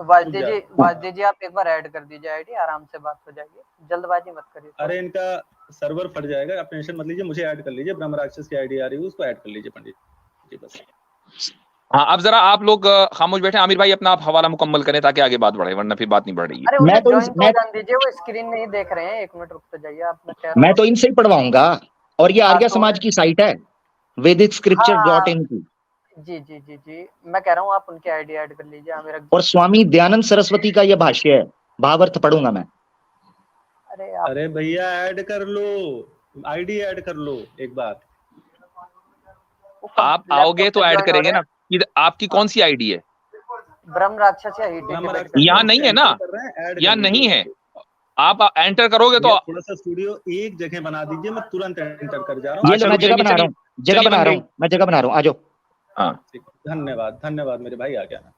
वाजदे जी आप एक बार ऐड कर दीजिए आईडी, आराम से बात हो जाएगी, जल्दबाजी मत करिए। अरे इनका सर्वर फट जाएगा, आप टेंशन मत लीजिए, मुझे ऐड कर लीजिए। ब्रह्म राक्षस की आईडी आ रही है, उसको ऐड कर लीजिए पंडित जी बस। हाँ अब जरा आप लोग खामोश बैठे, आमिर भाई अपना आप हवाला मुकम्मल करें ताकि आगे बात बढ़े, वरना फिर बात नहीं बढ़ रही है। अरे मैं उन्हें तो ज्वाइन मैं- तो जान दीजिए, वो स्क्रीन नहीं देख रहे हैं। एक मिनट रुक तो जाइए, आप मैं कह रहा मैं हूँ। तो इनसे ही पढ़वाऊंगा, और ये हाँ, आर्या तो समाज की साइट है, वैदिक स्क्रिप्चर हाँ, डॉट इन की, जी जी जी जी, मैं कह रहा हूँ आप उनकी आईडी ऐड कर लीजिए। आमिर जी, और स्वामी दयानंद सरस्वती का ये भाष्य है, भावार्थ पढ़ूंगा मैं। अरे आप अरे भैया ऐड कर लो, आईडी ऐड कर लो एक बार। आप आओगे तो ऐड करेंगे ना। आपकी कौन सी आईडी है? ब्रह्म राक्षस या ब्रह्म हीटेड राक्षस यहाँ नहीं है ना, कर रहे हैं, ऐड यहाँ कर नहीं लीजिए है। उसको। आप एंटर करोगे तो भैया, थोड़ा सा स्टूडियो एक जगह बना दीजिए, मैं तुरंत एंटर कर जा रहा हूँ। ये लो, मैं जगह बना रहा हूँ, जगह बना रहा हूँ, मैं जगह बना रहा हूँ, आ जाओ हाँ ठीक, धन्यवाद धन्यवाद मेरे भाई, आ गया ना।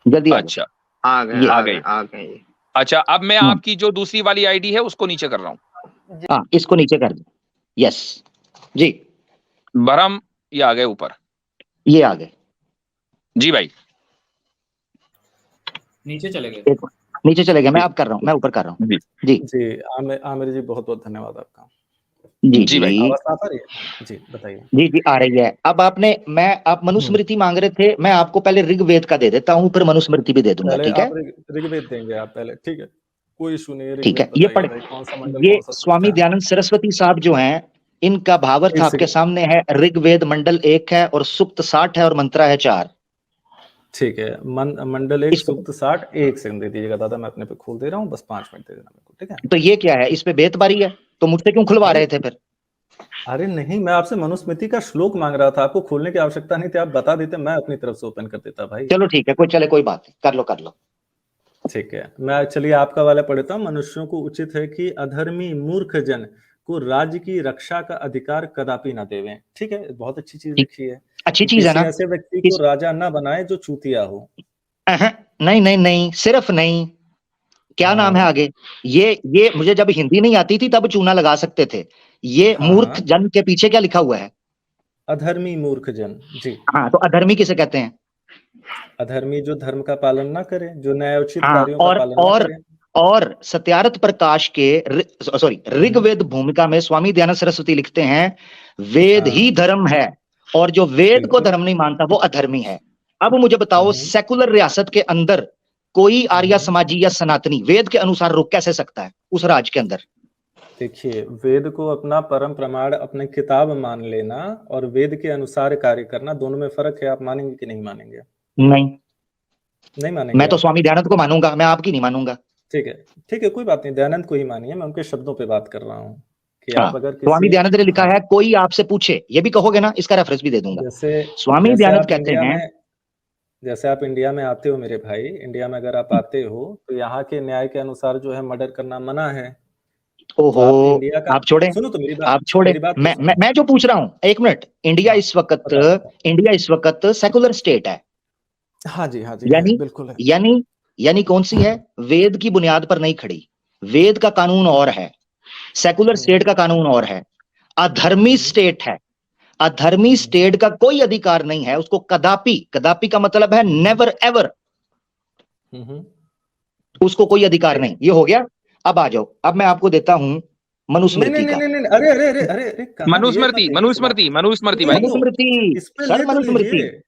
जल्दी आ जाओ। अच्छा आ गए ये आ आ गए गए। आ गए ये। अच्छा, अब मैं आपकी जो दूसरी वाली आईडी है उसको नीचे कर रहा हूँ। हाँ इसको नीचे कर दो, यस जी, बरम ये आ गए ऊपर। ये आ गए जी भाई, नीचे चले गए। एक नीचे चले गए, मैं अब कर रहा हूँ, मैं ऊपर कर रहा हूँ जी जी जी आमिर जी, बहुत बहुत धन्यवाद आपका। जी जी भाई, आवाज आ रही है? जी बताइए। जी जी आ रही है। अब आप मनुस्मृति मांग रहे थे, मैं आपको पहले ऋग्वेद का दे देता हूँ, फिर मनुस्मृति भी दे दूंगा, पहले ठीक है? आप ऋग्वेद देंगे आप पहले, ठीक है, कोई इशू नहीं है। ठीक है, ऋग्वेद ये बताइए पढ़, भाई, कौन सा मंडल, ये कौन सा स्वामी सूक्त है? दयानंद सरस्वती साहब जो हैं, इनका भावार्थ एक आपके सेकंड। सामने है। ऋग्वेद मंडल 1 है और सूक्त 60 है और मंत्रा है 4। ठीक है, मंडल 1 इसको- सूक्त 60। एक सेकंड दे दीजिएगा दादा, मैं अपने पे खोल दे रहा हूँ, बस 5 मिनट दे देना मेरे को, ठीक है? तो ये क्या है, इस पे बेतबारी है, तो मुझसे क्यों खुलवा रहे थे फिर? अरे नहीं, मैं आपसे मनुस्मृति का श्लोक मांग रहा था, आपको खोलने की आवश्यकता नहीं थी, आप बता देते, मैं अपनी तरफ से ओपन कर देता भाई। चलो ठीक है, कोई चले, कोई बात नहीं, कर लो कर लो। ठीक है, मैं चलिए आपका वाला पढ़ता हूँ। मनुष्यों को उचित है कि अधर्मी मूर्ख जन को राज्य की रक्षा का अधिकार कदापि न देवें। ठीक है, बहुत अच्छी चीज ठीक, लिखी है अच्छी कि चीज है किसी ना। ऐसे व्यक्ति को किस राजा न बनाए जो चूतिया हो। नहीं नहीं नहीं, सिर्फ नहीं, क्या नाम है हाँ आगे? ये मुझे जब हिंदी नहीं आती थी तब चूना लगा सकते थे। ये हाँ मूर्ख हाँ, जन के पीछे क्या लिखा हुआ है? अधर्मी मूर्ख जन जी। हाँ, तो अधर्मी किसे कहते हैं? अधर्मी जो धर्म का पालन ना करे, जो न्यायोचित हाँ, कार्यों का पालन ना करे। और सत्यार्थ प्रकाश के सॉरी ऋग्वेद भूमिका में स्वामी दयानंद सरस्वती लिखते हैं, वेद ही हाँ धर्म है और जो वेद को बिल्कुल। धर्म नहीं मानता वो अधर्मी है। अब मुझे बताओ, हम्म, सेकुलर रियासत के अंदर कोई आर्य हम्म। समाजी या सनातनी वेद के अनुसार रुक कैसे सकता है उस राज्य के अंदर? देखिए, वेद को अपना परम प्रमाण, अपने किताब मान लेना और वेद के अनुसार कार्य करना, दोनों में फर्क है। आप मानेंगे कि नहीं मानेंगे? नहीं, नहीं मानेंगे मैं तो आप? स्वामी दयानंद को मानूंगा, मैं आपकी नहीं मानूंगा। ठीक है, ठीक है, कोई बात नहीं, दयानंद को ही मानिए। मैं उनके शब्दों पे बात कर रहा हूँ कि हाँ, आप अगर स्वामी किसी, दयानंद ने लिखा हाँ, है, कोई आपसे पूछे, ये भी कहोगे ना, इसका रेफरेंस भी दे दूंगा। जैसे स्वामी जैसे दयानंद आप कहते इंडिया हैं, में जैसे आप इंडिया में आते हो मेरे भाई, इंडिया में अगर आप आते हो तो यहाँ के न्याय के अनुसार जो है मर्डर करना मना है। तो ओहो, आप इंडिया का, आप छोड़े, सुनो तो आप छोड़े, मेरी बात तो मैं सुनो। जो पूछ रहा हूं, एक मिनट। हाँ बताओ बताओ। इंडिया इस वक्त सेकुलर स्टेट है। हाँ जी है, यानी बिल्कुल है। यानी यानी कौन सी है? वेद की बुनियाद पर नहीं खड़ी। वेद का कानून और है, सेकुलर स्टेट हम्म, का कानून और है। अधर्मी हम्म, स्टेट है। अधर्मी हम्म, स्टेट का कोई अधिकार नहीं है उसको कदापि, कदापि का मतलब है हम्म, नेवर एवर, हम्म। उसको कोई अधिकार ठीक। नहीं। ये हो गया। अब आ जाओ, अब मैं आपको देता हूं नहीं नहीं मनुस्मृति नहीं का। नहीं नहीं, अरे अरे अरे अरे अरे, कहाँ दिए? एक बार मनुस्मृति देखिए तो बात, मनुस्मृति मनुस्मृति सुनिए भाई। तो, मनुस्मृति, इस पे सर ले तो मनुस्मृति। लीजिए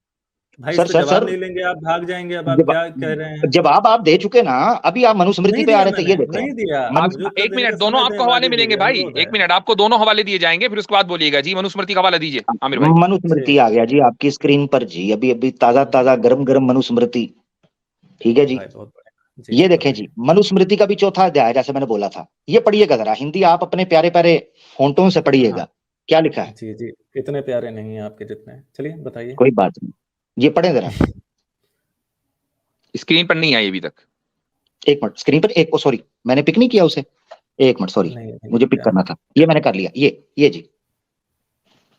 भाई। इस सर पे सर जवाब सर, नहीं लेंगे आप, भाग जाएंगे। अब आप क्या कह रहे हैं? जवाब आप दे चुके ना, अभी आप मनुस्मृति नहीं पे आ दिया रहे थे, मैंने, ये देखो। नहीं दिया। आप मुझे उत्तर एक देने का मिनट, दोनों समय दें, आपको हवाले राजीव जी, मिलेंगे ये भाई। अनुरोध है। एक मिनट, आपको दोनों हवाले दिए जाएंगे, फिर उसके बाद बोलिएगा जी। मनुस्मृति का हवाला दीजिए आमिर भाई। मनुस्मृति ठीक आ गया जी आपकी स्क्रीन पर जी, अभी अभी ताजा ताजा गरम गरम मनुस्मृति। ठीक है जी, भाई, बहुत बढ़िया जी, ये देखें जी, बताइए। मनुस्मृति का भी चौथा अध्याय है, जैसे मैंने बोला था। ये पढ़िएगा जरा, हिंदी आप अपने प्यारे प्यारे फोंटों से हाँ पढ़िएगा, क्या लिखा है। जी जी, इतने प्यारे नहीं हैं आपके जितने। चलिए बताइए। कोई बात नहीं, ये पढ़े जरा। स्क्रीन पर नहीं आई अभी तक। एक मिनट, स्क्रीन पर एक, सॉरी मैंने पिक नहीं किया उसे, एक मिनट सॉरी, नहीं नहीं मुझे पिक क्या? करना था, ये मैंने कर लिया। ये जी,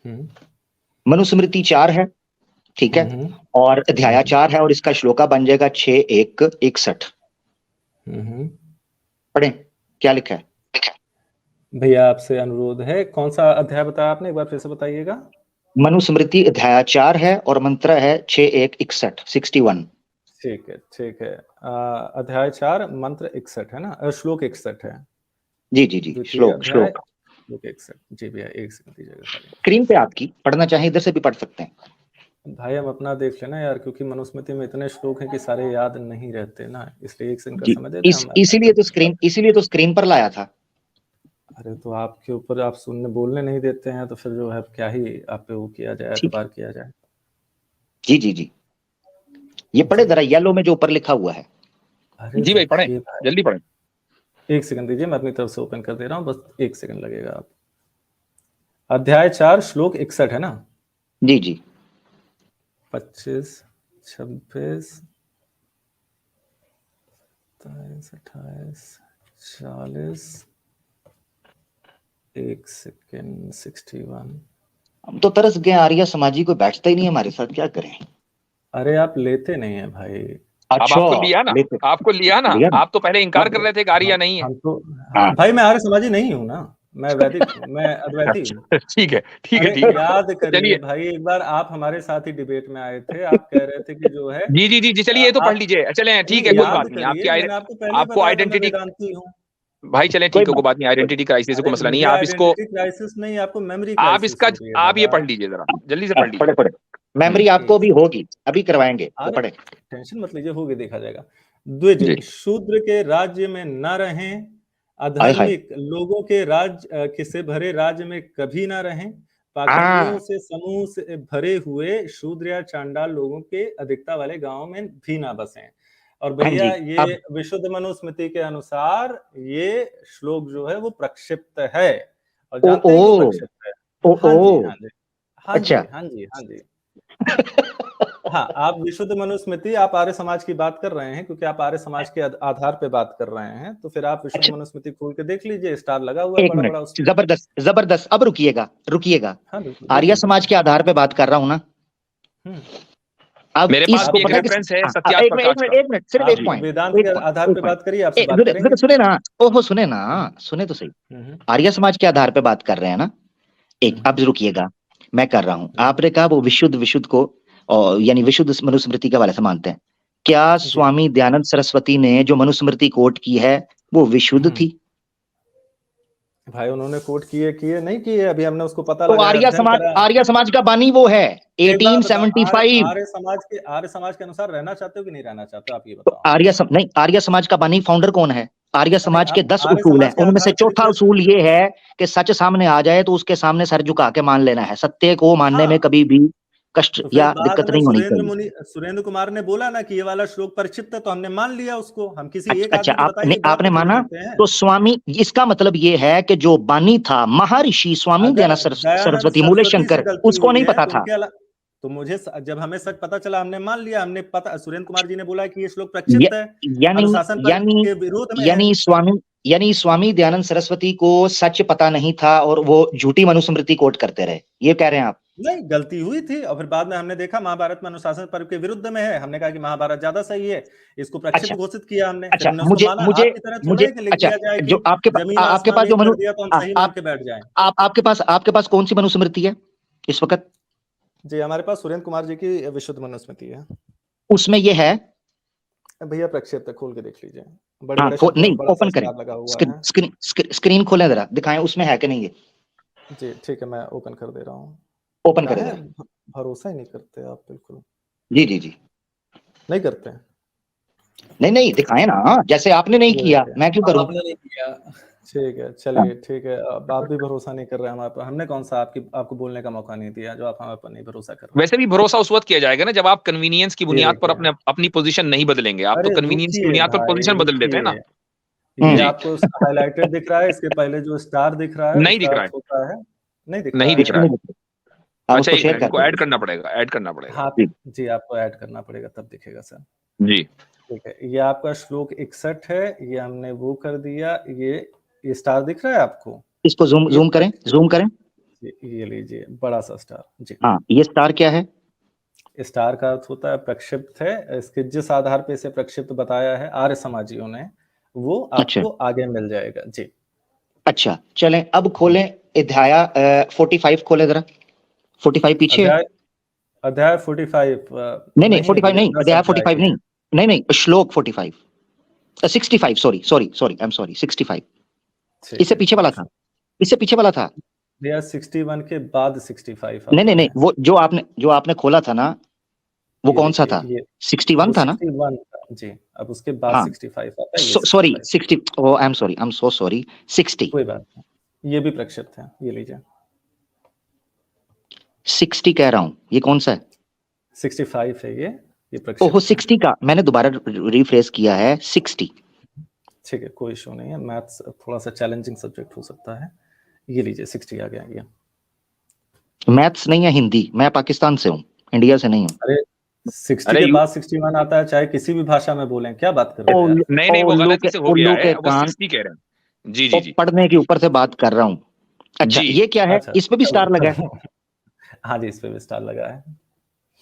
हम्म, मनुस्मृति 4 है, ठीक है, हम्म, और अध्याय 4 है, और इसका श्लोका बन जाएगा 6:1:61। हम्म। पढ़ें, क्या लिखा है। भैया आपसे अनुरोध है, कौन सा अध्याय बताया आपने? एक बार फिर से बताइएगा। मनुस्मृति अध्याय 4 है और मंत्र है 6:1:61, 61। ठीक है, ठीक है। अध्याय 4 मंत्र 61 है ना? श्लोक 61 है। जी जी जी, द्वितीय श्लोक अध्याय श्लोक श्लोक 61 जी भैया, एक सेकंड दीजिएगा खाली। स्क्रीन पे आपकी, पढ़ना चाहें इधर से भी पढ़ सकते हैं। भाई हम अपना देख लेना यार, क्योंकि मनुस्मृति में इतने श्लोक हैं कि सारे याद नहीं रहते ना, इसलिए एक सेकंड का जी, समय देते हैं, हम अपना इसीलिए तो स्क्रीन पर लाया था। अरे तो आपके ऊपर, आप सुनने बोलने नहीं देते हैं तो फिर जो है क्या ही आप पे वो किया जाए, ठीक है, एतबार किया जाए। जी जी जी, ये पढ़े जी जरा, येलो में जो ऊपर लिखा हुआ है। अरे जी भाई पढ़ें, देखिए भाई, जल्दी पढ़ें। एक सेकंड दीजिए, मैं अपनी तरफ से ओपन कर दे रहा हूँ, बस एक सेकंड लगेगा। आप अध्याय 4 श्लोक 61 है ना? जी जी, 25, 26, 27, 28, 40, एक सेकेंड, 61। हम तो तरस गए, आर्य समाजी कोई बैठता ही नहीं हमारे साथ, क्या करें। अरे आप लेते नहीं है भाई। अब अच्छा, आपको लिया ना, लेते आपको लिया ना। लिया ना। आप तो पहले इनकार अब कर रहे थे कि आर्या नहीं है। हम तो, हाँ, भाई मैं आर्य समाजी नहीं हूँ ना, मैं वैदिक हूँ, मैं अद्वैती हूँ। अच्छा, ठीक है ठीक है अरे ठीक है। याद करिए चलिए, भाई, एक बार आप हमारे साथ ही डिबेट में आए थे, आप कह रहे थे कि जो है, जी जी जी जी, चलिए ये तो पढ़ आप, लीजिए। चले ठीक है, नहीं कोई याद बात नहीं। करिए, मैंने आपको पहले ही आपको बताया था मैं आइडेंटिटी, वेदांती हूँ। भाई चलें कोई ठीक है, कोई बात बात नहीं। आइडेंटिटी क्राइसिस को अरे मसला नहीं है। मुझे आप इसको, आइडेंटिटी क्राइसिस नहीं, आपको मेमोरी आप क्राइसिस इसका, हो रही है आप ये दादा। पढ़ लीजिए जरा, जल्दी से पढ़ पढ़े लीजिए। पढ़े, मेमोरी आपको एक अभी होगी, अभी करवाएंगे, वो अरे पढ़े। टेंशन मत लीजिए, होगी, देखा जाएगा। द्विज, जी। शूद्र के राज्य में न रहें, हाय हाय, अधार्मिक लोगों के राज्य से भरे राज्य में कभी ना रहें, पाखंडियों हाँ, से समूह से भरे हुए शूद्र या चांडाल लोगों के अधिकता वाले गांव में भी ना बसें। और हाँ जी। भैया अब ये विशुद्ध मनुस्मृति के अनुसार ये श्लोक जो है वो प्रक्षिप्त है, और ओ जानते ओ हैं क्यों प्रक्षिप्त है? ओ हाँ जी, ओ हाँ जी, हाँ अच्छा। जी, हाँ जी, हाँ जी। हाँ, आप विशुद्ध मनुस्मृति, आप आर्य समाज की बात कर रहे हैं क्योंकि आप आर्य समाज के आधार पे बात कर रहे हैं, तो फिर आप विशुद्ध मनुस्मृति खोल के देख लीजिए, स्टार लगा हुआ है एक बड़ा मिनट, बड़ा उसमें। जबरदस्त जबरदस्त। अब रुकिएगा रुकिएगा, हाँ बिल्कुल, आर्य समाज के आधार पे बात कर रहा हूं ना। अब मेरे पास इसको भी एक पता है रेफरेंस है हाँ, सत्यात एक मिनट प्रकाश का। एक मिनट सिर्फ आप एक पॉइंट, वेदांत एक के point, आधार एक पे point। बात करिए, आपसे बात करेंगे। सुने ना, ओहो सुने ना, सुने तो सही। आर्य समाज के आधार पे बात कर रहे हैं ना। एक अब रुकिएगा, मैं कर रहा हूं। आपने कहा वो विशुद्ध को यानी विशुद्ध मनुस्मृति के हवाले से मानते हैं। क्या स्वामी दयानंद सरस्वती ने जो मनुस्मृति कोट की है वो विशुद्ध थी? भाई उन्होंने कोट किए नहीं किए, अभी हमने उसको पता तो लगाया, आर्य समाज का बानी वो है 1875। आर्य समाज के अनुसार रहना चाहते हो कि नहीं रहना चाहते हो, आप ये तो बताओ। नहीं, आर्य समाज का बानी फाउंडर कौन है? आर्य समाज के 10 आर्य उसूल समाज हैं, के उनमें से आधार पे चौथा उसूल ये है कि सच सामने आ जाए तो उसके सामने सर झुका के मान लेना है। सत्य को मानने में कभी भी कष्ट तो फिर या बाद दिक्कत में नहीं होनी चाहिए। सुरेंद्र कुमार ने बोला ना कि ये वाला श्लोक परिचित है, तो हमने मान लिया उसको। हम किसी एक अच्छा, आदमी को बताइए, दो आपने आदमी थोड़ी माना, मानते हैं। तो स्वामी, इसका मतलब ये है कि जो बानी था महर्षि स्वामी अगर दयानंद सरस्वती मूले से शंकर, गलती उसको हुई नहीं है, पता था। तो मुझे जब हमें सच पता चला, हमने मान लिया, हमने पता, सुरेंद्र कुमार जी ने बोला कि ये श्लोक प्रक्षिप्त है, अनुशासन पर के विरोध में है। यानी स्वामी दयानंद सरस्वती को सच पता नहीं था और वो झूठी मनुस्मृति कोट करते रहे, ये कह रहे हैं आप? नहीं, गलती हुई थी और फिर बाद में हमने देखा महाभारत में अनुशासन पर्व के विरुद्ध में है, हमने कहा कि महाभारत ज्यादा सही है, इसको प्रक्षिप्त घोषित किया हमने। अच्छा, हमने उसको माना। आपकी तरह थोड़ा है कि लिख दिया जाए कि जो आपके पास जो कर दिया तो हम सही मान के बैठ जाएं। आपके पास कौन सी मनुस्मृति है इस वक्त? जी, हमारे पास सुरेंद्र कुमार जी की विशुद्ध मनुस्मृति है। उसमें ये है भैया, प्रक्षेप्त खोल के देख लीजिए, नहीं, ओपन करें, स्क्रीन खोलें जरा, दिखाएं उसमें है कि नहीं है। जी ठीक है, मैं ओपन कर दे रहा हूँ। ओपन करें। भरोसा ही नहीं करते आप, बिल्कुल। जी नहीं करते? नहीं दिखाएं ना, जैसे आपने नहीं किया मैं क्यों करूं? आपने नहीं किया। ठीक है, चलिए ठीक है। अब आप भी भरोसा नहीं कर रहे हैं हमारे पर, हमने कौन सा आपको बोलने का मौका नहीं दिया जो आप हमारे पर नहीं भरोसा कर रहे। वैसे भी भरोसा उस वक्त किया जाएगा ना जब आप कन्वीनियंस की बुनियाद पर अपनी पोजीशन नहीं बदलेंगे। आप तो कन्वीनियंस की बुनियाद पर पोजीशन बदल देते हैं ना। ये आपको हाईलाइटेड दिख रहा है, इसके पहले जो स्टार दिख रहा है नहीं दिख रहा है, होता है, नहीं दिख रहा है। अच्छा, इसको ऐड करना पड़ेगा। हाँ जी, आपको ऐड करना पड़ेगा, तब दिखेगा सर। जी ठीक है, ये आपका श्लोक 61 है, ये हमने वो कर दिया। ये स्टार दिख रहा है आपको? इसको जूम करें। ये लीजिए, बड़ा सा स्टार जी। हाँ, ये स्टार क्या है? स्टार का अर्थ होता है प्रक्षिप्त है। इसके जिस आधार पे इसे प्रक्षिप्त बताया है आर्य समाजियों ने, वो आपको आगे मिल जाएगा जी। अच्छा, चलें अब खोलें अध्याय 45 खोलें जरा। 45 पीछे, अध्याय 45 नहीं 45 नहीं, अध्याय 45 नहीं, श्लोक 45 65 सॉरी आई एम सॉरी 65। इससे पीछे वाला था भैया, 61 के बाद 65। नहीं, वो जो आपने खोला था ना, वो कौन सा था? 61 था ना? 61 जी। अब उसके बाद 65 आता है। Sorry 60, I am so sorry 60। कोई बात नहीं, ये भी प्रक्षिप्त है, ये लीजिए। 60 कह रहा हूं, ये कौन सा है? 65 है ये प्रक्षिप्त। ओहो, 60 का मैंने दोबारा रिफ्रेश किया है, 60। ठीक है, कोई इशू नहीं है, मैथ्स थोड़ा सा चैलेंजिंग सब्जेक्ट हो सकता है। ये लीजिए, 60 आ गया। ये मैथ्स नहीं है, हिंदी। मैं पाकिस्तान से हूँ, इंडिया से नहीं हूँ। अरे 60 के बाद 61 आता है, चाहे किसी भी भाषा में बोलें, क्या बात कर रहे हैं? नहीं, वो गलती से हो गया है, वो 60 कह रहे हैं। जी पढ़ने के ऊपर से बात कर रहा हूँ। अच्छा, ये क्या है? इस पे भी स्टार लगा है? हाँ जी, इस पे भी स्टार लगा है।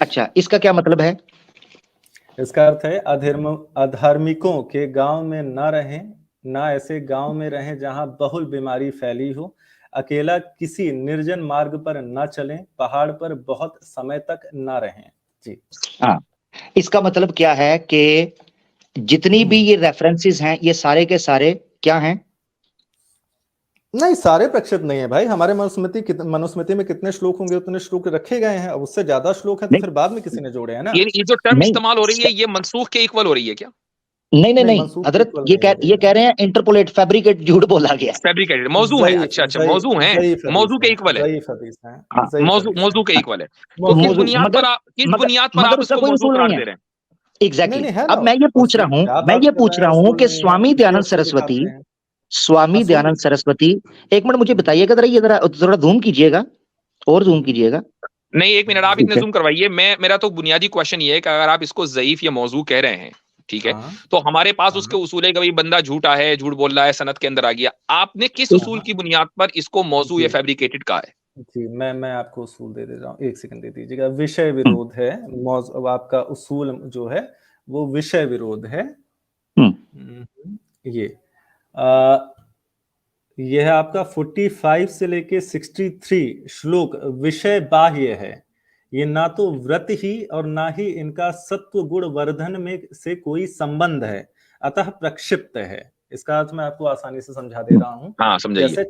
अच्छा, इसका क्या मतलब है? इसका अर्थ है अधर्मिकों के गांव में न रहें, ना ऐसे गांव में रहें जहां बहुल बीमारी फैली हो, अकेला किसी निर्जन मार्ग पर न चलें, पहाड़ पर बहुत समय तक न रहें जी। हाँ, इसका मतलब क्या है कि जितनी भी ये रेफरेंसेस हैं, ये सारे के सारे क्या हैं? नहीं, सारे प्रक्षिप्त नहीं है भाई। हमारे मनुस्मृति में कितने श्लोक होंगे उतने श्लोक रखे गए हैं। अब उससे ज्यादा श्लोक है तो फिर बाद में किसी ने जोड़े हैं ना। ये जो टर्म इस्तेमाल हो रही है, ये मनसूख के इक्वल हो रही है क्या? नहीं हजरत, ये कह रहे हैं इंटरपोलेट, फैब्रिकेट, झूठ बोला गया। फैब्रिकेटेड मौजू है। अच्छा, मौजू है, मौजू के इक्वल है, मौजू के इक्वल है। तो किस बुनियाद पर आप उसको मौजू करार दे रहे हैं? एग्जैक्टली। अब मैं ये पूछ रहा हूँ कि स्वामी दयानंद सरस्वती, एक मिनट मुझे बताइएगा जरा, ये जरा जूम कीजिएगा, और जूम कीजिएगा। नहीं, एक मिनट, आप ठीक इतने है। जूम करवाइए। मेरा तो बुनियादी क्वेश्चन ये है कि अगर आप इसको ज़ईफ या मौजू कह रहे हैं, ठीक है, हाँ तो हमारे पास हाँ उसके उसूल है कि भाई बंदा झूठा है, झूठ बोल रहा है, सनद के अंदर आ गया। आपने किस उसूल हाँ की बुनियाद पर इसको मौजू या जी फैब्रिकेटेड कहा है? जी, मैं आपको उसूल दे देता हूँ, एक सेकंड दे दीजिएगा। विषय हम्म, विरोध है, अब आपका उसूल जो है वो विषय विरोध है। हम्म, ये आ, यह है आपका 45 से लेके 63 श्लोक विषय बाह्य है। ये ना तो व्रत ही और ना ही इनका सत्व गुण वर्धन में से कोई संबंध है, अतः प्रक्षिप्त है। इसका अर्थ मैं आपको आसानी से समझा दे रहा हूं। हाँ, समझाइए। जैसे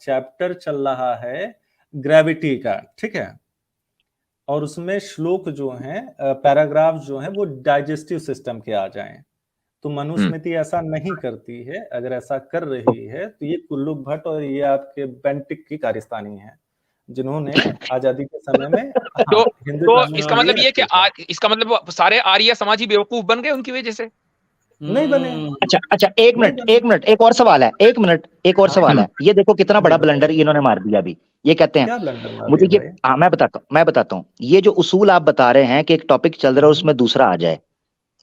चैप्टर चल रहा है ग्रेविटी का, ठीक है, और उसमें श्लोक जो हैं, पैराग्राफ जो हैं, वो डाइजेस्टिव सिस्टम के आ जाएं, तो मनुस्मृति ऐसा नहीं करती है। अगर ऐसा कर रही है तो ये कुल्लू भट्ट और ये आपके बेंटिक की कारस्तानी है, जिन्होंने आजादी के समय में तो हिंदू तो धर्म इसका के लिए मतलब ये है कि रखे थे। इसका मतलब सारे आर्य समाजी बेवकूफ बन गए उनकी वजह से? नहीं बने, अच्छा अच्छा, एक नहीं मिनट बने। एक मिनट, एक और सवाल है, एक मिनट, एक और हाँ सवाल है। ये देखो कितना जी बड़ा ब्लंडर बताइए, इन्होंने मार दिया अभी। ये कहते हैं, क्या ब्लंडर मार मुझे दिया ये, भाई? हाँ मैं बताता हूँ, ये जो उसूल आप बता रहे हैं कि एक टॉपिक चल रहा है उसमें दूसरा आ जाए,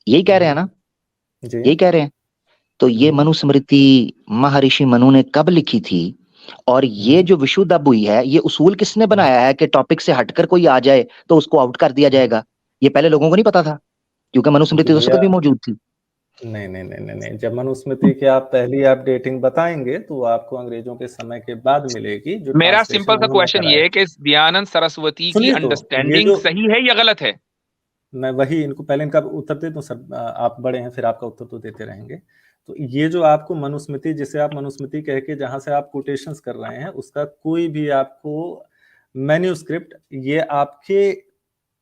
यही कह रहे हैं ना? जी यही कह रहे हैं। तो ये मनुस्मृति महर्षि मनु ने कब लिखी थी? और ये जो विशुद्ध अब हुई है, ये उसूल किसने बनाया है कि टॉपिक से हटकर कोई आ जाए तो उसको आउट कर दिया जाएगा? ये पहले लोगों को नहीं पता था, क्योंकि जी मनुस्मृति तो उस वक्त भैया, भी मौजूद थी। नहीं नहीं नहीं नहीं नहीं, जब मनुस्मृति की आप पहली अपडेटिंग बताएंगे तो आपको अंग्रेजों के समय के बाद मिलेगी, जो मेरा ट्रांसलेशन सिंपल सा उन्होंने क्वेश्चन ये कराया। है कि दयानंद सरस्वती की सुनिए तो, ये अंडरस्टैंडिंग जो, सही है या गलत है? मैं वही इनको पहले इनका उत्तर दे दूं सर, आप बड़े हैं फिर आपका उत्तर तो देते रहेंगे। तो ये जो आपको मनुस्मृति, जिसे आप मनुस्मृति कह के जहां से आप कोटेशंस कर रहे हैं, उसका कोई भी आपको मैन्यूस्क्रिप्ट ये आपके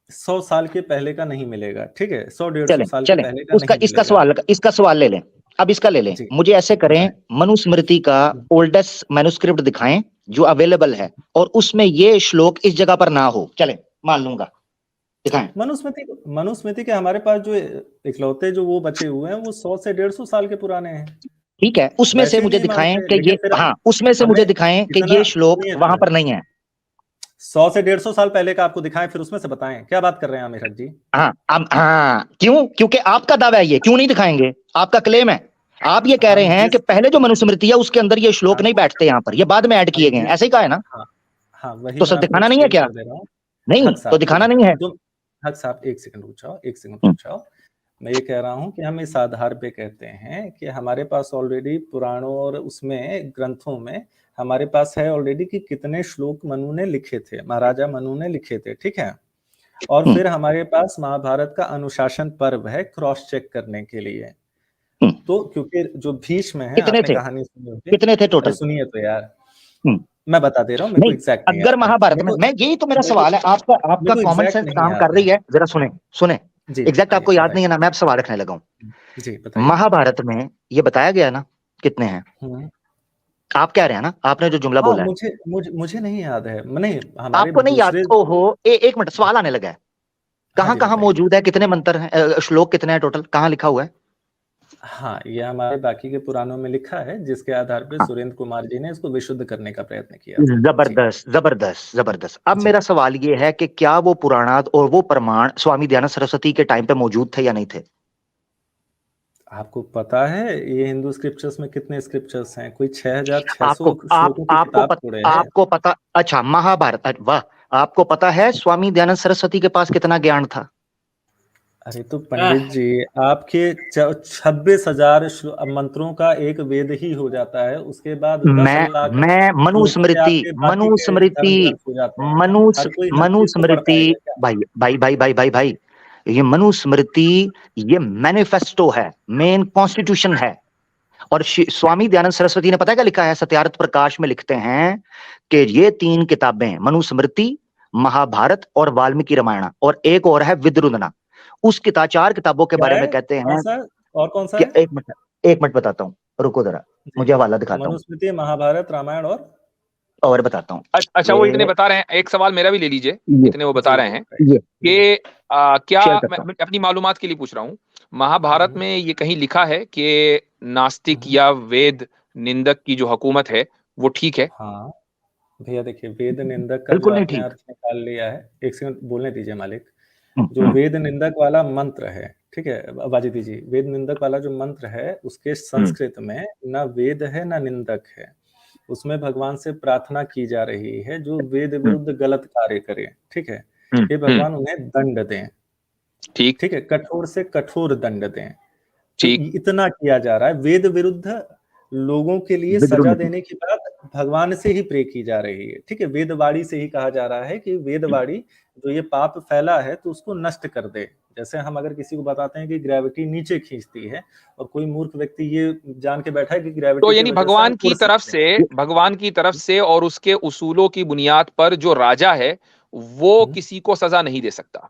100 साल के पहले का नहीं मिलेगा, ठीक है, 100-150 चलें साल के चलें, पहले का उसका नहीं मिलेगा। इसका सवाल ले लें। अब इसका ले लें, जी मुझे ऐसे करें, बताएं। मनुस्मृति का ओल्डेस्ट मैन्युस्क्रिप्ट दिखाएं जो अवेलेबल है, और उसमें ये श्लोक इस जगह पर ना हो, चलें, मान लूंगा, दिखाएं। मनुस्मृति के हमारे पास जो इकलौते जो वो बचे हुए हैं, वो 100 से 150 साल के पुराने हैं। ठीक है, उसमें से वैसे ही मुझे नहीं दिखाएं मानते, कि लेकिन ये, फिर हाँ, उसमें से हमें मुझे दिखाएं कि इतना, ये श्लोक सुनिए वहां तो, पर नहीं है। 100 से 150 साल पहले का आपको दिखाएं, फिर उसमें से बताएं। क्या बात कर रहे हैं आमिर जी? हाँ, अब हाँ, क्यों? क्योंकि आपका दावा है, ये क्यों नहीं दिखाएंगे? आपका क्लेम है, आप ये कह रहे हम हैं कि जिस पहले जो मनुस्मृति है उसके अंदर ये श्लोक हम नहीं बैठते, यहाँ पर ये बाद में ऐड किए हम गए हैं, जिस ऐसे ही कहा है ना? हाँ हाँ, वही तो मैं सब आपको दिखाना नहीं है एक्सप्लेन क्या? कर दे रहा हूँ। नहीं हक तो साहब दिखाना नहीं है। हक साहब, एक सेकंड रुक जाओ, एक सेकंड हम्म, रुक जाओ। मैं ये कह रहा हूँ कि हम इस आधार पे कहते हैं कि हमारे पास ऑलरेडी पुराणों और उसमें ग्रंथों में हमारे पास है ऑलरेडी कि कितने श्लोक मनु ने लिखे थे, महाराजा मनु ने लिखे थे, ठीक है। और हम्म, फिर हमारे पास महाभारत का अनुशासन पर्व है क्रॉस चेक करने के लिए। हम्म। तो क्योंकि जो भीष्म है, कितने आपने थे? कहानी सुनी होगी। कितने थे अरे टोटल? सुनिए तो यार, हम्म, मैं बता दे रहा हूँ, मेरे को नहीं, एग्जैक्ट नहीं अगर याद है। महाभारत मेरे में, को मैं यही तो मेरा मेरे को सवाल है, आपका आपका मेरे को कॉमन एग्जैक्ट सेंस नहीं काम याद कर है। रही है, जरा सुने, सुने। जी एग्जैक्ट बताइए आपको याद नहीं बताइए। है ना, मैं अब सवाल रखने लगा हूं। जी बताइए। महाभारत में ये बताया गया ना कितने हैं? हम्म। आप कह रहे हैं ना, आपने जो जुमला हाँ, बोला है, मुझे मुझे मुझे नहीं याद है, नहीं हमारे आपको नहीं याद? दूसरे। ओहो, एक मिनट, सवाल आने लगा है। हाँ कहाँ जी कहाँ बताइए। मौजूद है, कितने मंत्र हैं, श्लोक कितने हैं टोटल, कहाँ लिखा हुआ है? हाँ, ये हमारे बाकी के पुराणों में लिखा है, जिसके आधार पे हाँ, सुरेंद्र कुमार जी ने इसको विशुद्ध करने का प्रयत्न किया था। जी जबरदस्त जबरदस्त जबरदस्त। अब जी। मेरा सवाल ये है कि क्या वो पुराणात और वो प्रमाण स्वामी दयानंद सरस्वती के टाइम पे मौजूद थे या नहीं थे? आपको पता है ये हिंदू स्क्रिप्चर्स में कितने स्क्रिप्चर्स हैं? कोई 6600 आपको आप श्लोकों की किताब थोड़े है। आपको पता, अच्छा महाभारत, वाह, आपको पता है स्वामी दयानंद सरस्वती के पास कितना ज्ञान था? अरे तो पंडित जी, आपके 26,000 मंत्रों का एक वेद ही हो जाता है, उसके बाद 10 मैं लाख मैं श्लोकों से मनुस्मृति, आपके बाकी के धर्म ग्रंथ हो जाते हैं। हर कोई हर चीज को पढ़ मनुस्मृति, पाएगा क्या? भाई भाई भाई भाई भाई भाई, ये मनुस्मृति, ये मैनिफेस्टो है, मेन कॉन्स्टिट्यूशन है। और स्वामी दयानंद सरस्वती ने पता है क्या लिखा है? सत्यार्थ प्रकाश में लिखते हैं कि ये 3 किताबें, मनुस्मृति, महाभारत और वाल्मीकि रामायण, और एक और है विद्रुदना, उस 4 किताबों के क्या बारे है? में कहते कौन हैं सा? और कौन सा कि, है? एक मिनट बताता हूँ, रुको जरा, जी, मुझे हवाला दिखाता हूँ मनुस्मृति, महाभारत, रामायण और बताता हूँ। अच्छा, वो इतने ये बता रहे हैं, एक सवाल मेरा भी ले लीजिए। ये इतने वो बता जी रहे जी हैं बताइए। ये कि क्या, शेयर करता मैं अपनी मालूमात के लिए पूछ रहा हूँ, महाभारत हम्म, में ये कहीं लिखा है कि नास्तिक हम्म, या वेद निंदक की जो हुकूमत है वो ठीक है? हाँ भैया देखिए, वेद निंदक का जो बिल्कुल नहीं आपने ठीक। अर्थ निकाल लिया है, एक सेकंड बोलने दीजिए मालिक। जो हम्म, वेद निंदक वाला मंत्र है, ठीक है बाजीदी जी, वेद निंदक वाला जो मंत्र है उसके संस्कृत में ना वेद है ना निंदक है। उसमें भगवान से प्रार्थना की जा रही है जो वेद विरुद्ध गलत कार्य करे, ठीक है, हे भगवान उन्हें दंड दें, ठीक ठीक है, कठोर से कठोर दंड दें। तो ठीक। इतना किया जा रहा है। वेद विरुद्ध लोगों के लिए सजा विद्रोह देने की बात भगवान से ही प्रे की जा रही है, ठीक है, वेदवाणी से ही कहा जा रहा है कि वेदवाणी जो ये पाप फैला है तो उसको नष्ट कर दे। जैसे हम अगर किसी को बताते हैं कि ग्रेविटी नीचे खींचती है और कोई मूर्ख व्यक्ति ये जान के बैठा है कि तो ग्रेविटी की यानी वजह से भगवान हम की उड़ तरफ सकते हैं। से, भगवान की तरफ से और उसके उसूलों की बुनियाद पर जो राजा है वो किसी को सजा नहीं दे सकता।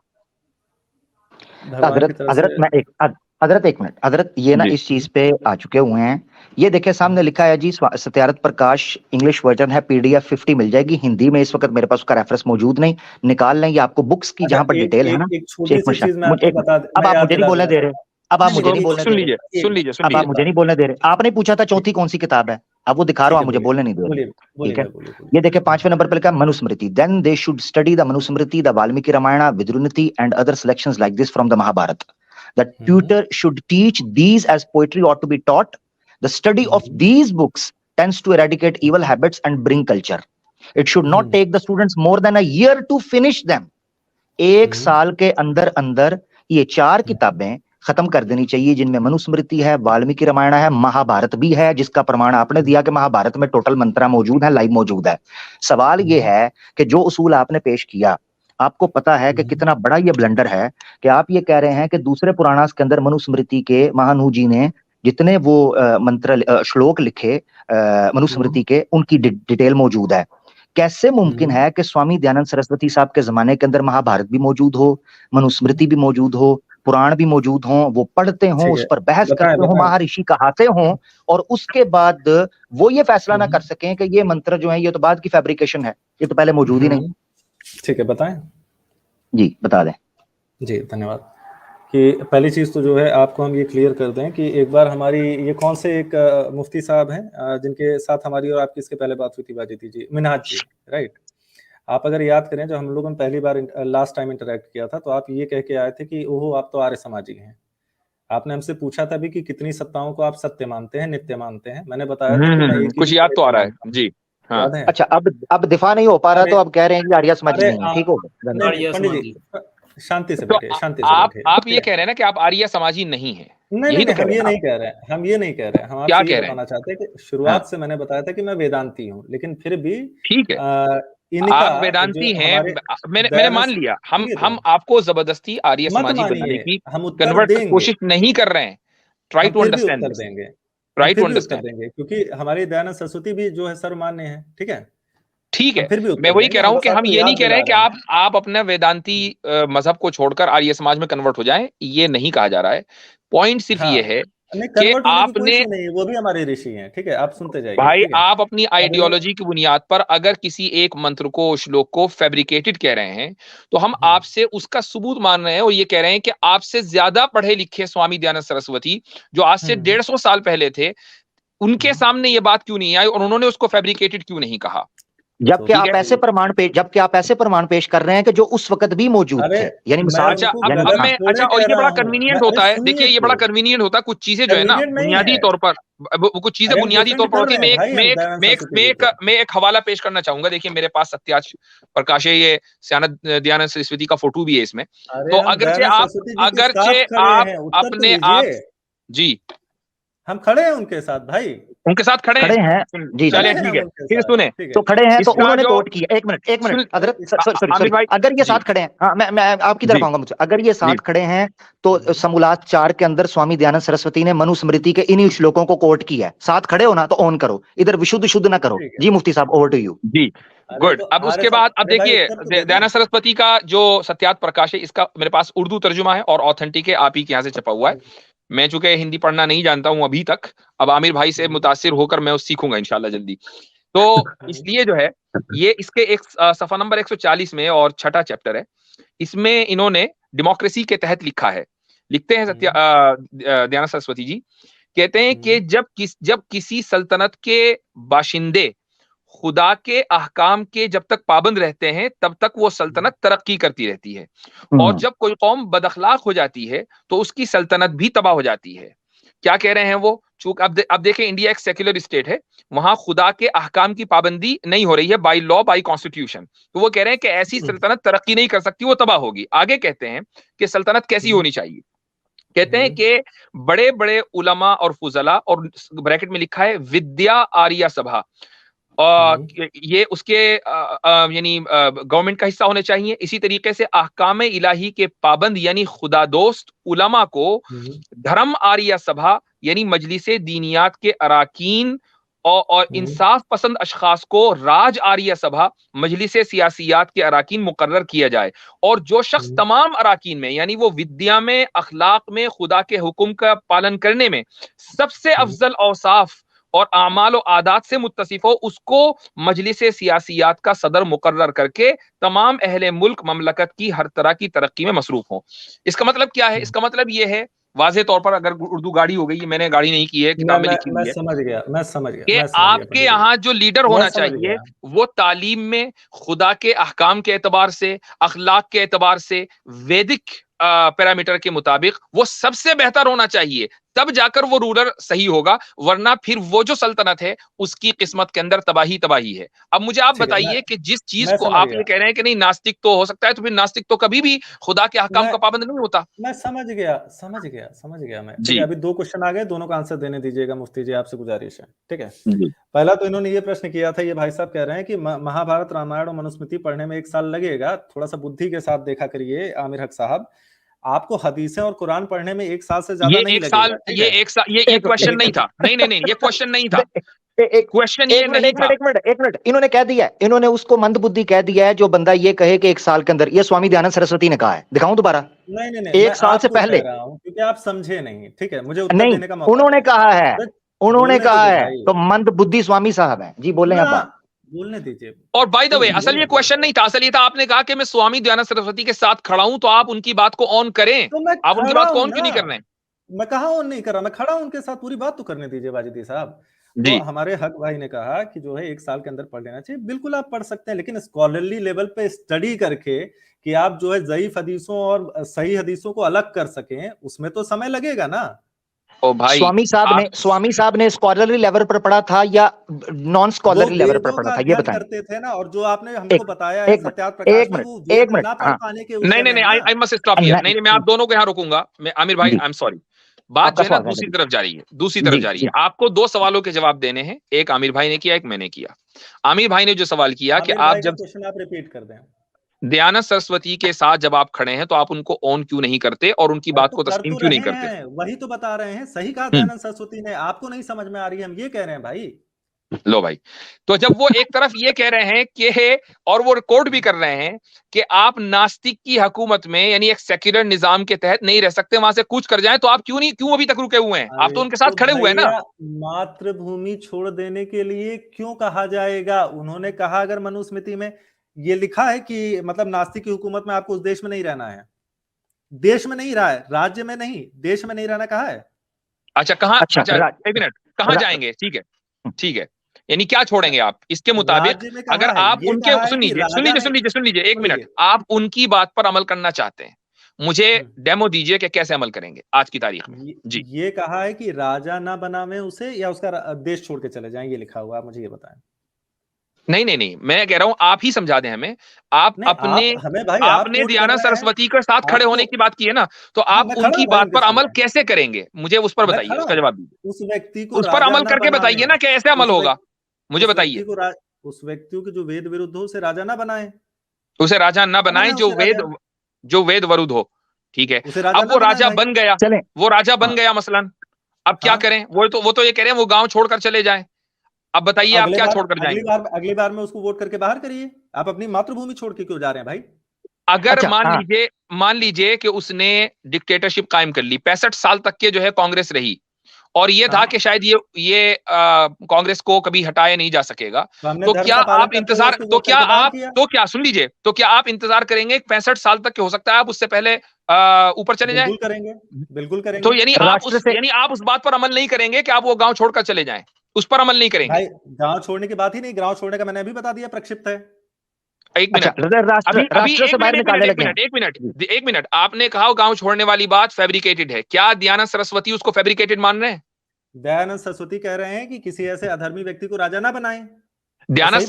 भगवान की हजरत तरफ हजरत से। मैं एक हजरत एक मिनट, हजरत ये ना जी इस चीज पे आ चुके हुए हैं। ये देखिए सामने लिखा है जी, सत्यारथ प्रकाश इंग्लिश वर्जन है, PDF 50 मिल जाएगी। हिंदी में इस वक्त मेरे पास उसका रेफरेंस मौजूद नहीं, निकाल लें। ये आपको बुक्स की अच्छा, जहां पर एक डिटेल है एक ना। एक छोटी एक सी मिनट चीज मैं मुझे, आपको एक मिनट, बता, अब मैं आप याद मुझे नहीं दिला बोलने देना दे रहे, चाहता हूँ। अब आप नहीं मुझे नहीं, नहीं एक बोलने सुन दे रहे, लीजिए, सुन लीजिए, सुन अब आप लीजिए। मुझे नहीं बोलने दे रहे। आपने पूछा था चौथी कौन सी किताब है, अब वो दिखा रहा ठीक हूँ, है, आप मुझे बोलिए बोलने नहीं दे रहे। बोलिए बोलिए ठीक है, भैया, बोलिए बोलिए। ये देखिए 5वें नंबर पे लिखा है Manusmriti. Then they should study the Manusmriti, the Valmiki Ramayana, Vidurniti and other selections like this from the Mahabharata. The tutor should teach these as poetry ought to be taught. The study of these books tends to eradicate evil habits and bring culture. It should not take the students more than a year to finish them. एक साल के अंदर अंदर ये 4 किताबें खत्म कर देनी चाहिए, जिनमें मनुस्मृति है, वाल्मीकि रामायण है, महाभारत भी है, जिसका प्रमाण आपने दिया कि महाभारत में टोटल मंत्रा मौजूद है, लाइव मौजूद है। सवाल ये है कि जो उसूल आपने पेश किया, आपको पता है कि कितना बड़ा ये ब्लंडर है कि आप ये कह रहे हैं कि दूसरे पुराणास के अंदर मनुस्मृति के महानु जी ने जितने वो मंत्र श्लोक लिखे मनुस्मृति के, उनकी डिटेल मौजूद है। कैसे मुमकिन है कि स्वामी दयानंद सरस्वती साहब के जमाने के अंदर महाभारत भी मौजूद हो, मनुस्मृति भी मौजूद हो, पुराण भी मौजूद हो, वो पढ़ते हो, ठीक उस है, पर बहस बताएं करते हो, बताएं। महर्षि कहाते हो, और उसके बाद वो ये फैसला ना कर सकें कि ये मंत्र जो है ये तो बाद की फैब्रिकेशन है, ये तो पहले मौजूद ही नहीं। ठीक है, बताएं। जी बता दें। जी धन्यवाद। कि पहली चीज तो जो है आपको हम ये क्लियर कर दें कि एक बार हमारी ये कौन से एक मुफ्ती साहब हैं जिनके साथ हमारी और आपकी इसके पहले बात हुई थी बाजीती जी, मिनहाज जी, राइट। आप अगर याद करें जब हम लोगों ने पहली बार लास्ट टाइम इंटरेक्ट किया था तो आप ये कह के आए थे कि ओहो आप तो आर्य समाजी हैं। आपने हमसे पूछा था भी कि कितनी सत्ताओं को आप सत्य मानते हैं, नित्य मानते हैं। मैंने बताया था कि मैं एक ही कुछ याद तो आ रहा है मानता हूं। जी। हाँ। याद है? अच्छा, अब दिफा नहीं हो पा रहा तो अब कह रहे हैं कि आर्य समाजी अरे नहीं है, ठीक हो गया। नहीं पंडित जी, शांति से तो बैठे, शांति से बैठे। आप ये कह रहे हैं ना कि आप आर्य समाजी नहीं है, नहीं यही नहीं तो नहीं, कह हम रहे ये हैं आप? नहीं कह रहे हैं, हम ये नहीं कह रहे हैं। हम क्या आपसे ये कह रहे हैं? बताना चाहते हैं कि हाँ, शुरुआत से मैंने बताया था कि मैं वेदांती हूँ, लेकिन फिर भी ठीक है, इनका आप जो वेदांती हैं। हमारे मैंने मान लिया, हम आपको जबरदस्ती आर्य मत समाजी बनाने मानिए, की हम उत्तर कन्वर्ट देंगे, कोशिश नहीं कर रहे हैं। ट्राई हम टू फिर भी अंडरस्टैंड उत्तर दिस, देंगे, हम ट्राई टू फिर भी उत्तर अंडरस्टैंड। देंगे, क्योंकि हमारे दयानंद सरस्वती भी जो है सर्वमान्य है, ठीक है। ठीक हम है, फिर भी मैं उत्तर वही देंगे, कह रहा हम हूं बस कि हम आपको ये नहीं याद कह रहे दिला हैं कि रहे हैं। आप अपना वेदांती मजहब को छोड़कर आर्य समाज में कन्वर्ट हो जाएं, ये नहीं कहा जा रहा है। पॉइंट सिर्फ ये है नहीं, कि कन्वर्ट होने की कोई आपने, इशू नहीं है, वो भी हमारे ऋषि हैं, ठीक है, आप सुनते जाइए, भाई ठीक है। आप अपनी अब आइडियोलॉजी की बुनियाद पर अगर किसी एक मंत्र को, श्लोक को फैब्रिकेटेड कह रहे हैं, तो हम आपसे उसका सबूत मान रहे हैं और ये कह रहे हैं कि आपसे ज्यादा पढ़े लिखे स्वामी दयानंद सरस्वती जो आज से 150 साल पहले थे, उनके सामने ये बात क्यों नहीं आई और उन्होंने उसको फैब्रिकेटेड क्यों नहीं कहा? जबकि ठीक आप है, ऐसे प्रमाण पेश कर रहे हैं कि जो उस वक्त भी मौजूद अरे थे, यानी मैं मिसाल, अच्छा उनको यानी अब गलत मैं, थोड़े अच्छा, और कह ये रहा बड़ा हूँ। कन्वीनियंट अरे होता है, सुनिए देखिए ये बड़ा तो, कन्वीनियंट होता है, कुछ चीजें जो है ना कन्वीनियंट नहीं बुनियादी है। तौर पर, कुछ चीजें अरे हम बुनियादी तौर डिफेंड पर कर होती है। रहे हैं भाई, हम दयानंद सरस्वती जी को। मैं एक हवाला पेश करना चाहूंगा। देखिए मेरे पास सत्याज प्रकाश है, ये दयानंद सरस्वती का फोटो भी है इसमें। अरे तो हम दयानंद सरस्वती जी के साथ खड़े हैं, उत्तर तो अपने आप, दीजिए। जी हम खड़े हैं उनके साथ भाई, उनके साथ खड़े खड़े हैं। हैं। जी जी, खड़े चलिए हैं ठीक हम है, उनके फिर साथ, सुने ठीक है। तो खड़े हैं तो इसका उन्होंने जो, कोट किया। एक मिनट हजरत, सॉरी आमिर सॉरी, भाई, अगर ये जी साथ खड़े हैं, हाँ मैं आपकी जी तरफ आऊंगा मुझसे, अगर ये साथ जी, खड़े हैं तो समूलात 4 के अंदर स्वामी दयानंद सरस्वती ने मनुस्मृति के इन्हीं श्लोकों को कोट किया है। साथ खड़े हो ना तो ऑन करो, इधर विशुद्ध शुद्ध ना करो। ठीक है। जी मुफ्ती साहब, ओवर टू यू। जी अरे गुड। तो अब आर्य उसके बाद, अब अरे भाई देखिए उत्तर तो दे दें। दयानंद सरस्वती का जो सत्यार्थ प्रकाश है, इसका मेरे पास उर्दू तर्जुमा है और ऑथेंटिक है, आप ही के यहाँ से छपा हुआ है। मैं चूंकि हिंदी पढ़ना नहीं जानता हूं अभी तक, अब आमिर भाई से मुतासिर होकर मैं सीखूंगा इंशाल्लाह जल्दी। तो इसलिए जो है ये इसके एक सफा नंबर 140 में और 6ठा चैप्टर है, इसमें इन्होंने डेमोक्रेसी के तहत लिखा है। लिखते हैं दयानंद सरस्वती जी, कहते हैं कि जब किसी सल्तनत के बाशिंदे खुदा के अहकाम के जब तक पाबंद रहते हैं तब तक वो सल्तनत तरक्की करती रहती है, और जब कोई कौम बदअखलाक हो जाती है तो उसकी सल्तनत भी तबाह हो जाती है। क्या कह रहे हैं वो? चूंकि अब देखें, इंडिया एक सेक्युलर स्टेट है, वहां खुदा के अहकाम की पाबंदी नहीं हो रही है बाय लॉ, बाय कॉन्स्टिट्यूशन, तो वो कह रहे हैं कि ऐसी सल्तनत तरक्की नहीं कर सकती, वो तबाह होगी। आगे कहते हैं कि सल्तनत कैसी होनी चाहिए। कहते हैं कि बड़े बड़े उलमा और फुजला, और ब्रैकेट में लिखा है विद्या आर्या सभा, ये उसके यानी गवर्नमेंट का हिस्सा होने चाहिए। इसी तरीके से अहकाम इलाही के पाबंद यानी खुदा दोस्त उलमा को धर्म आर्या सभा यानी मजलिसे दीनियात के अराकीन और इंसाफ पसंद अशखास को राज आर्या सभा मजलिसे सियासियात के अराकीन मुकर्रर किया जाए। और जो शख्स तमाम अराकीन में यानी वो विद्या में, अखलाक में, खुदा के हुक्म का पालन करने में सबसे अफजल औसाफ और आमाल और आदात से मुत्तसिफ हो, उसको मजलिसे सियासियात का सदर मुकर्रर करके तमाम अहले मुल्क ममलकत की हर तरह की तरक्की में मसरूफ हो। इसका मतलब क्या है? इसका मतलब ये है वाज़े तौर पर, अगर उर्दू गाड़ी हो गई, मैंने गाड़ी नहीं की है, किताब में लिखी हुई है, मैं समझ गया कि आपके यहाँ जो लीडर होना चाहिए वो तालीम में, खुदा के अहकाम के एतबार से, अखलाक के एतबार से, वैदिक पैरामीटर के मुताबिक वो सबसे बेहतर होना चाहिए, तब जाकर वो रूलर सही होगा, वरना फिर वो जो सल्तनत है उसकी किस्मत के अंदर तबाही है। अब मुझे आप बताइए कि जिस चीज को आप ये कह रहे हैं कि नहीं नास्तिक तो हो सकता है, तो फिर नास्तिक तो कभी भी खुदा के अहकाम का पाबंद नहीं होता। मैं समझ गया मैं। ठीक है, अभी 2 क्वेश्चन आ गए, दोनों का आंसर देने दीजिएगा मुफ्ती जी, आपसे गुजारिश है। ठीक है, पहला तो इन्होंने ये प्रश्न किया था, ये भाई साहब कह रहे हैं कि महाभारत, रामायण और मनुस्मृति पढ़ने में 1 साल लगेगा, थोड़ा सा बुद्धि के साथ देखा करिए आमिर हक साहब, आपको हदीसें और कुरान पढ़ने में 1 साल से ज्यादा नहीं लगेगा। ये क्वेश्चन नहीं था। नहीं, ये क्वेश्चन नहीं था। क्वेश्चन ये नहीं था। एक मिनट, इन्होंने कह दिया है, इन्होंने उसको मंदबुद्धि कह दिया है जो बंदा ये कहे कि 1 साल के अंदर। ये स्वामी दयानंद सरस्वती ने कहा है, दिखाऊं दोबारा? नहीं, 1 साल से पहले, क्योंकि आप समझे नहीं। ठीक है, मुझे उत्तर देने का मौका। उन्होंने कहा है, तो मंदबुद्धि स्वामी साहब है जी, बोले आप, बोलने दीजिए। और बाय द वे, असल ये क्वेश्चन नहीं था, असल ये था आपने कहा कि मैं स्वामी दयानंद सरस्वती के साथ खड़ा हूं, तो आप उनकी बात को ऑन करें। तो आप उनकी बात को ऑन क्यों नहीं कर रहे हैं? मैं कहा ऑन नहीं कर रहा, मैं खड़ा हूं उनके साथ, पूरी बात तो करने दीजिए वाजिदी साहब। तो हमारे हक भाई ने कहा कि जो है 1 साल के अंदर पढ़ लेना चाहिए, बिल्कुल आप पढ़ सकते हैं, लेकिन स्कॉलरली लेवल पे स्टडी करके कि आप जो है ज़ईफ हदीसों और सही हदीसों को अलग कर सकें, उसमें तो समय लगेगा ना। ओ भाई, स्वामी साहब ने स्कॉलरली लेवल पर पढ़ा था या नॉन स्कॉलरली लेवल पर पढ़ा था, ये बताएं। करते थे ना, और जो आपने हमको बताया है सत्यार्थ प्रकाश, एक मिनट, नहीं, आई मस्ट स्टॉप हियर। नहीं, मैं आप दोनों को यहाँ रोकूंगा। मैं आमिर भाई, आई एम सॉरी, बात जो है ना दूसरी तरफ जा रही है। आपको 2 सवालों के जवाब देने हैं, एक आमिर भाई ने किया, एक मैंने किया। आमिर भाई ने जो सवाल किया कि आप जब क्वेश्चन आप रिपीट कर दें, दयानंद सरस्वती के साथ जब आप खड़े हैं तो आप उनको ऑन क्यों नहीं करते और उनकी बात को तस्लीम क्यों नहीं करते? वही तो बता रहे हैं, सही कहा दयानंद सरस्वती ने, आपको नहीं समझ में आ रही है, हम ये कह रहे हैं भाई। लो भाई, तो जब वो एक तरफ ये कह रहे हैं कि, और वो रिकॉर्ड भी कर रहे हैं कि आप नास्तिक की हुकूमत में यानी एक सेक्युलर निजाम के तहत नहीं रह सकते, वहां से कूच कर जाएं, तो आप क्यों अभी तक रुके हुए हैं? आप तो उनके साथ खड़े हुए हैं ना। मातृभूमि छोड़ देने के लिए क्यों कहा जाएगा? उन्होंने कहा, अगर मनुस्मृति में ये लिखा है कि मतलब नास्तिक की हुकूमत में आपको उस देश में नहीं रहना है, देश में नहीं रहा है, राज्य में नहीं, देश में नहीं रहना कहा है। अच्छा, कहाँ? अच्छा, एक मिनट, कहाँ जाएंगे? ठीक है, यानी क्या छोड़ेंगे आप? इसके मुताबिक अगर आप उनके, सुन लीजिए, एक मिनट, आप उनकी बात पर अमल करना चाहते हैं, मुझे डेमो दीजिए कि कैसे अमल करेंगे आज की तारीख में। जी, ये कहा है कि राजा ना बनावे उसे या उसका देश छोड़ के चले जाएं, ये लिखा हुआ, आप मुझे ये बताएं। नहीं, मैं कह रहा हूं आप ही समझा दें हमें। आपने दयानंद सरस्वती के साथ खड़े होने की बात की है ना, तो आप उनकी बात पर अमल कैसे करेंगे? मुझे उस पर बताइए, उसका जवाब दीजिए। उस व्यक्ति को उस पर अमल करके बताइए ना, कैसे अमल होगा, मुझे बताइए। उस व्यक्ति को जो वेद विरुद्ध हो उसे राजा ना बनाए, उसे राजा ना बनाए जो वेद विरुद्ध हो। ठीक है, अब वो राजा बन गया, मसलन अब क्या करें? वो तो ये कह रहे हैं वो गांव छोड़कर चले जाएं। अब बताइए आप क्या छोड़कर जाएंगे? अगली बार में उसको वोट करके बाहर करिए। आप अपनी मातृभूमि छोड़ के क्यों जा रहे हैं भाई? अगर मान लीजिए कि उसने डिक्टेटरशिप कायम कर ली, 65 साल तक के जो है कांग्रेस रही, और ये था कि शायद ये कांग्रेस को कभी हटाया नहीं जा सकेगा, तो क्या आप इंतजार, सुन लीजिए, तो क्या आप इंतजार करेंगे 65 साल तक के? हो सकता है आप उससे पहले ऊपर चले जाएं। बिल्कुल करेंगे। तो यानी आप उस बात पर अमल नहीं करेंगे कि आप वो गांव छोड़कर चले जाएं। उस पर अमल नहीं करेंगे। भाई गांव छोड़ने की बात ही नहीं, गांव छोड़ने का मैंने अभी बता दिया, प्रक्षिप्त है। एक अच्छा, मिनट, राष्ट्र अभी राष्ट्र से बाहर निकालने लगे हैं। एक मिनट, आपने कहा गांव छोड़ने वाली बात फैब्रिकेटेड है, क्या दयानंद सरस्वती उसको फैब्रिकेटेड मान रहे हैं? दयानंद सरस्वती कह रहे हैं कि किसी ऐसे अधर्मी व्यक्ति को राजा ना बनाएं। दयानंद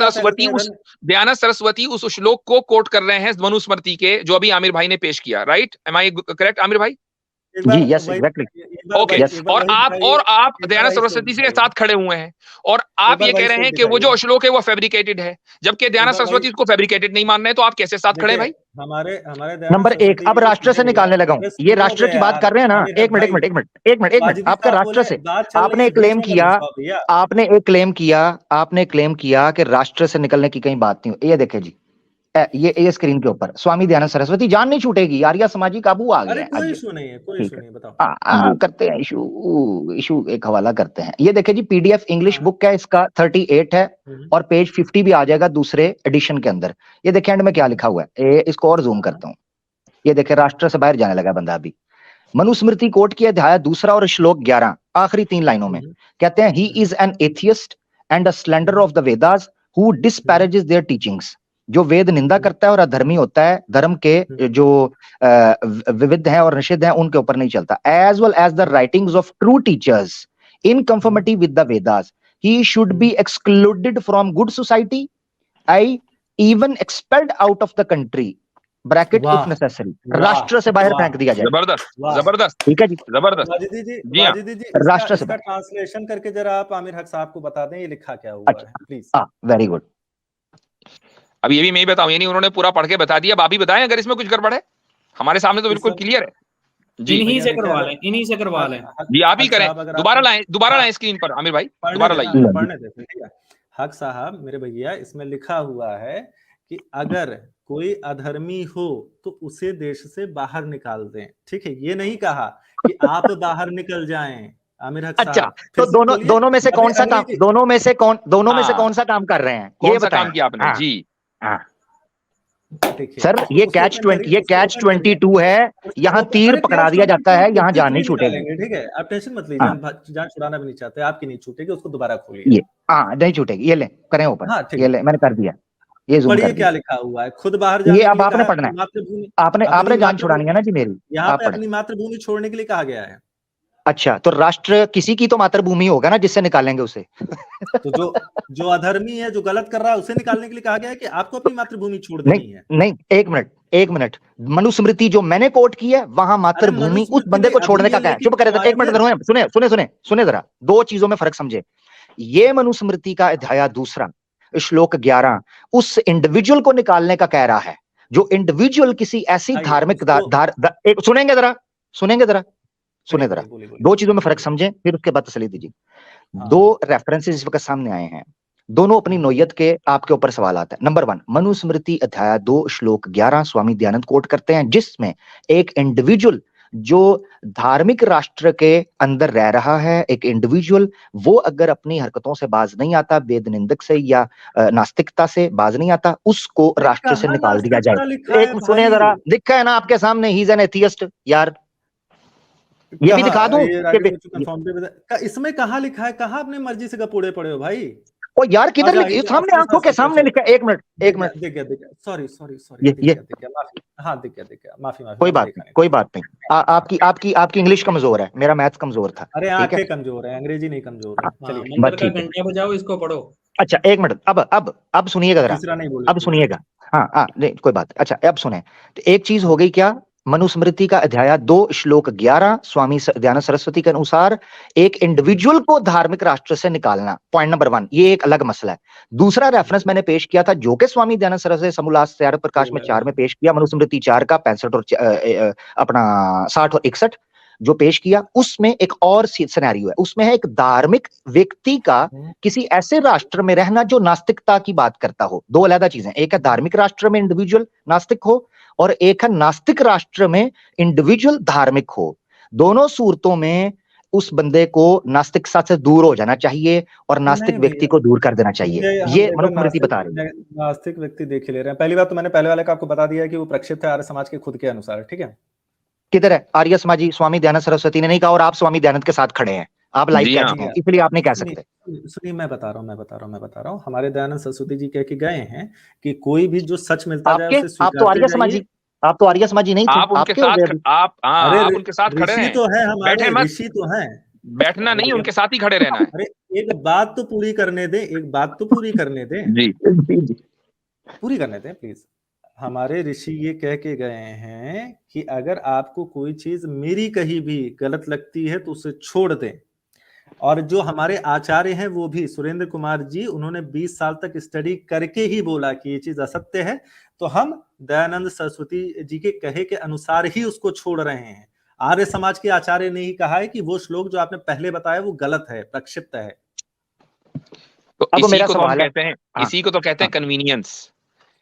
सरस्वती उस श्लोक को कोट कर रहे हैं मनुस्मृति के, जो अभी आमिर भाई ने पेश किया, right? Am I correct Aamir भाई? जी, यस, एग्जैक्टली। ओके, और आप दयानंद सरस्वती के साथ खड़े हुए हैं और आप ये कह रहे हैं कि वो जो श्लोक है वो फैब्रिकेटेड है, जबकि दयानंद सरस्वती उसको फैब्रिकेटेड नहीं मान रहे, तो आप कैसे साथ खड़े हैं भाई? हमारे नंबर एक, अब राष्ट्र से निकालने लगा हूं। ये राष्ट्र की बात कर रहे हैं ना। एक मिनट, आपका राष्ट्र से आपने क्लेम किया कि राष्ट्र से निकलने की कहीं बात नहीं हो। ये देखे जी, ये स्क्रीन के ऊपर स्वामी दयानंद सरस्वती, जान नहीं छूटेगी, आर्या समाजी काबू आ गया। कोई इशू नहीं है, कोई इशू नहीं, बताओ। करते हैं इशू एक हवाला करते हैं। ये देखे जी, पीडीएफ इंग्लिश बुक है, इसका 38 है और पेज 50 भी आ जाएगा दूसरे एडिशन के अंदर। ये देखे एंड में क्या लिखा हुआ है, इसको और जूम करता हूँ। ये देखे, राष्ट्र से बाहर जाने लगा बंदा अभी। मनुस्मृति कोट की अध्याय 2 और श्लोक 11, आखिरी 3 लाइनों में कहते हैं, he is an atheist and a slander of the Vedas who disparages their teachings. जो वेद निंदा करता है और अधर्मी होता है, धर्म के जो विविध हैं और निषिद्ध हैं उनके ऊपर नहीं चलता। As well as the writings of true teachers in conformity with the Vedas, he should be excluded from good society, I even expelled out of the country, bracket if necessary. राष्ट्र से बाहर फेंक दिया जाए। जबरदस्त, ठीक है जी, जबरदस्त। राष्ट्र से ट्रांसलेशन करके जरा आप आमिर हक साहब को बता दें ये लिखा क्या हुआ है, प्लीज। Very good. अब ये भी मैं ही बताऊं, ये नहीं उन्होंने पूरा पढ़ के बता दिया, आप ही बताएं अगर इसमें कुछ गड़बड़ है। हमारे सामने तो बिल्कुल क्लियर है जी। इन्हीं से करवा लें जी, आप ही करें। दोबारा लाएं स्क्रीन पर आमिर भाई, दोबारा लाइए। पढ़ने देते। हक साहब मेरे भैया, इसमें लिखा हुआ है कि अगर कोई अधर्मी हो तो उसे देश से बाहर निकाल दें, ठीक है? ये नहीं कहा कि आप बाहर निकल जाएं। आमिर हक साहब, अच्छा, तो दोनों में से कौन सा काम, दोनों में से कौन सा काम कर रहे हैं? कौन सा काम किया आपने? जी सर, ये कैच 22 है, यहाँ तीर पकड़ा दिया जाता है, यहाँ जान नहीं छूटेगी। ठीक है, आप टेंशन मत लीजिए, जान छुड़ाना भी नहीं चाहते, आपकी नहीं छूटेगी, उसको दोबारा खोलिए। नहीं छूटेगी, ये ले करें ऊपर, ये ले मैंने कर दिया, ये जूम कर दिया। क्या लिखा हुआ है, खुद बाहर ये अब आपने पढ़ना है, आपने जान छुड़ानी है ना जी मेरी। यहाँ पे अपनी मातृभूमि छोड़ने के लिए कहा गया है। अच्छा, तो राष्ट्र किसी की तो मातृभूमि होगा ना जिससे निकालेंगे उसे। तो जो अधर्मी है, जो गलत कर रहा है, उसे निकालने के लिए कहा गया है कि आपको अपनी मातृभूमि छोड़ देनी है। नहीं, एक मिनट, मनुस्मृति जो मैंने कोट की है वहां मातृभूमि उस बंदे को छोड़ने का क्या है? चुप करे, एक मिनट सुने जरा, 2 चीजों में फर्क समझे। ये मनुस्मृति का अध्याय 2 श्लोक 11 उस इंडिविजुअल को निकालने का कह रहा है, जो इंडिविजुअल किसी ऐसी धार्मिक सुने जरा 2 चीजों में फर्क समझें, फिर उसके बाद तसल्ली दीजिए। 2 रेफरेंसेस इस वक्त सामने आए हैं, दोनों अपनी नोयत के आपके ऊपर सवाल आता है। नंबर 1, मनुस्मृति अध्याय 2 श्लोक 11 स्वामी दयानंद कोट करते हैं, जिसमें एक इंडिविजुअल जो धार्मिक राष्ट्र के अंदर रह रहा है, एक इंडिविजुअल, वो अगर अपनी हरकतों से बाज नहीं आता, वेद निंदक से या नास्तिकता से बाज नहीं आता, उसको राष्ट्र से निकाल दिया जाए। एक सुने जरा, दिखा है ना आपके सामने, ही इज एन एथियस्ट। यार ये भी दिखा दूं, इसमें कहाँ लिखा है? कहाँ अपनी मर्जी से कपूड़े पड़े हो भाई? ओ यार किधर लिखा? सामने आंखों के सामने लिखा। एक मिनट, दिख गया, सॉरी, हाँ दिख गया, माफी। कोई बात नहीं। आपकी इंग्लिश कमजोर है, मेरा मैथ्स कमजोर था। अरे आंखें कमजोर है, अंग्रेजी नहीं कमजोर है। चलिए, मंदिर का घंटा बजाओ, इसको पढ़ो। अच्छा, एक मिनट, अब सुनिएगा जरा, अब सुनिएगा। हाँ, नहीं कोई बात। अच्छा, अब सुने, तो एक चीज हो गई क्या, मनुस्मृति का अध्याय 2 श्लोक 11 स्वामी दयानंद सरस्वती के अनुसार एक इंडिविजुअल को धार्मिक राष्ट्र से निकालना, पॉइंट नंबर 1, ये एक अलग मसला है। दूसरा रेफरेंस मैंने पेश किया था, जो कि स्वामी दयानंद सरस्वती समोल्लास त्याग प्रकाश में 4 में पेश किया, मनुस्मृति 4 का 65 और अपना 60 और 61 जो पेश किया, उसमें एक और सिनेरियो है। उसमें है एक धार्मिक व्यक्ति का किसी ऐसे राष्ट्र में रहना जो नास्तिकता की बात करता हो। 2 अलग चीजें, एक है धार्मिक राष्ट्र में इंडिविजुअल नास्तिक हो, और एक है नास्तिक राष्ट्र में इंडिविजुअल धार्मिक हो। दोनों सूरतों में उस बंदे को नास्तिकता से दूर हो जाना चाहिए और नास्तिक व्यक्ति को दूर कर देना चाहिए। ये मनुस्मृति बता रही है। नास्तिक व्यक्ति देख ले रहे हैं। पहली बात तो मैंने पहले वाले का आपको बता दिया कि वो प्रक्षिप्त है आर्य समाज के खुद के अनुसार, ठीक है? किधर है आर्य समाजी? स्वामी दयानंद सरस्वती ने नहीं कहा, और आप स्वामी दयानंद के साथ खड़े हैं। आप लाइव जी कह हाँ। चुके हैं, इसलिए आप नहीं कह सुनिए सकते। सुनिए, मैं बता रहा हूँ। हमारे दयानंद सरस्वती जी कह के गए हैं कि कोई भी जो सच मिलता जाए आपके उसे आप तो स्वीकारते आर्य जाइए। समाजी, आप तो आर्य समाजी नहीं थे, आप उनके आपके हो साथ गए अभी। आप हाँ, अरे आप उनके साथ खड़े ऋषि रहें, तो है बैठे हमारे, मत, ऋषि तो हैं। बैठना अरे नहीं, भैया, उनके साथ ही खड़े रहना है। अरे एक बात तो पूरी करने दे, एक बात तो पूरी करने दे, जी जी जी। पूरी करने दे प्लीज। हमारे ऋषि ये कह के गए हैं कि अगर आपको कोई चीज मेरी कहीं भी गलत लगती है तो उसे छोड़ दें। और जो हमारे आचार्य हैं वो भी सुरेंद्र कुमार जी, उन्होंने 20 साल तक स्टडी करके ही बोला कि ये चीज असत्य है, तो हम दयानंद सरस्वती जी के कहे के अनुसार ही उसको छोड़ रहे हैं। आर्य समाज के आचार्य ने ही कहा है कि वो श्लोक जो आपने पहले बताया वो गलत है, प्रक्षिप्त है। तो अब इसी मेरा को तो हम सवाल है, कहते हैं, हाँ इसी को तो कहते हाँ, हैं कन्वीनियंस,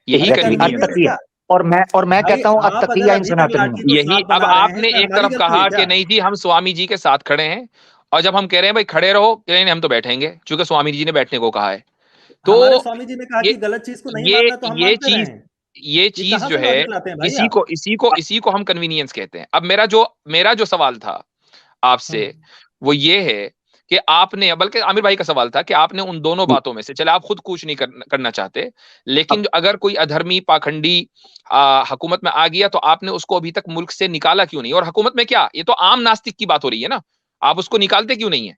यही एग्जैक्टली कन्वीनियंस है। अतकी है। क्या और मैं भाई, कहता हूँ आप अतकी अगर या इन अभी तक सनातनी। लाठी को यही, सांप अब बना रहे हैं आपने तो एक हमारी तरफ गलती है कहा क्या? कि नहीं जी हम स्वामी जी के साथ खड़े हैं, और जब हम कह रहे हैं भाई खड़े रहो, कह रहे हैं हम तो बैठेंगे, क्योंकि स्वामी जी ने बैठने को कहा है। तो हमारे स्वामी जी ने कहा ये कि गलत चीज को नहीं ये मानना, तो हम ये मानते रहे चीज हैं। ये ये चीज कहाँ जो से है, लॉजिक लाते हैं भाई इसी आप? को इसी को इसी को हम कन्वीनियंस कहते हैं। अब मेरा जो सवाल था आपसे, हम्म। वो ये है कि आपने, बल्कि आमिर भाई का सवाल था कि आपने उन दोनों जी। बातों में से, चले आप खुद कुछ नहीं करना चाहते, लेकिन अब अगर कोई अधर्मी पाखंडी हुकूमत में आ गया तो आपने उसको अभी तक मुल्क से निकाला क्यों नहीं? और हुकूमत में क्या, ये तो आम नास्तिक की बात हो रही है ना, आप उसको निकालते क्यों नहीं है?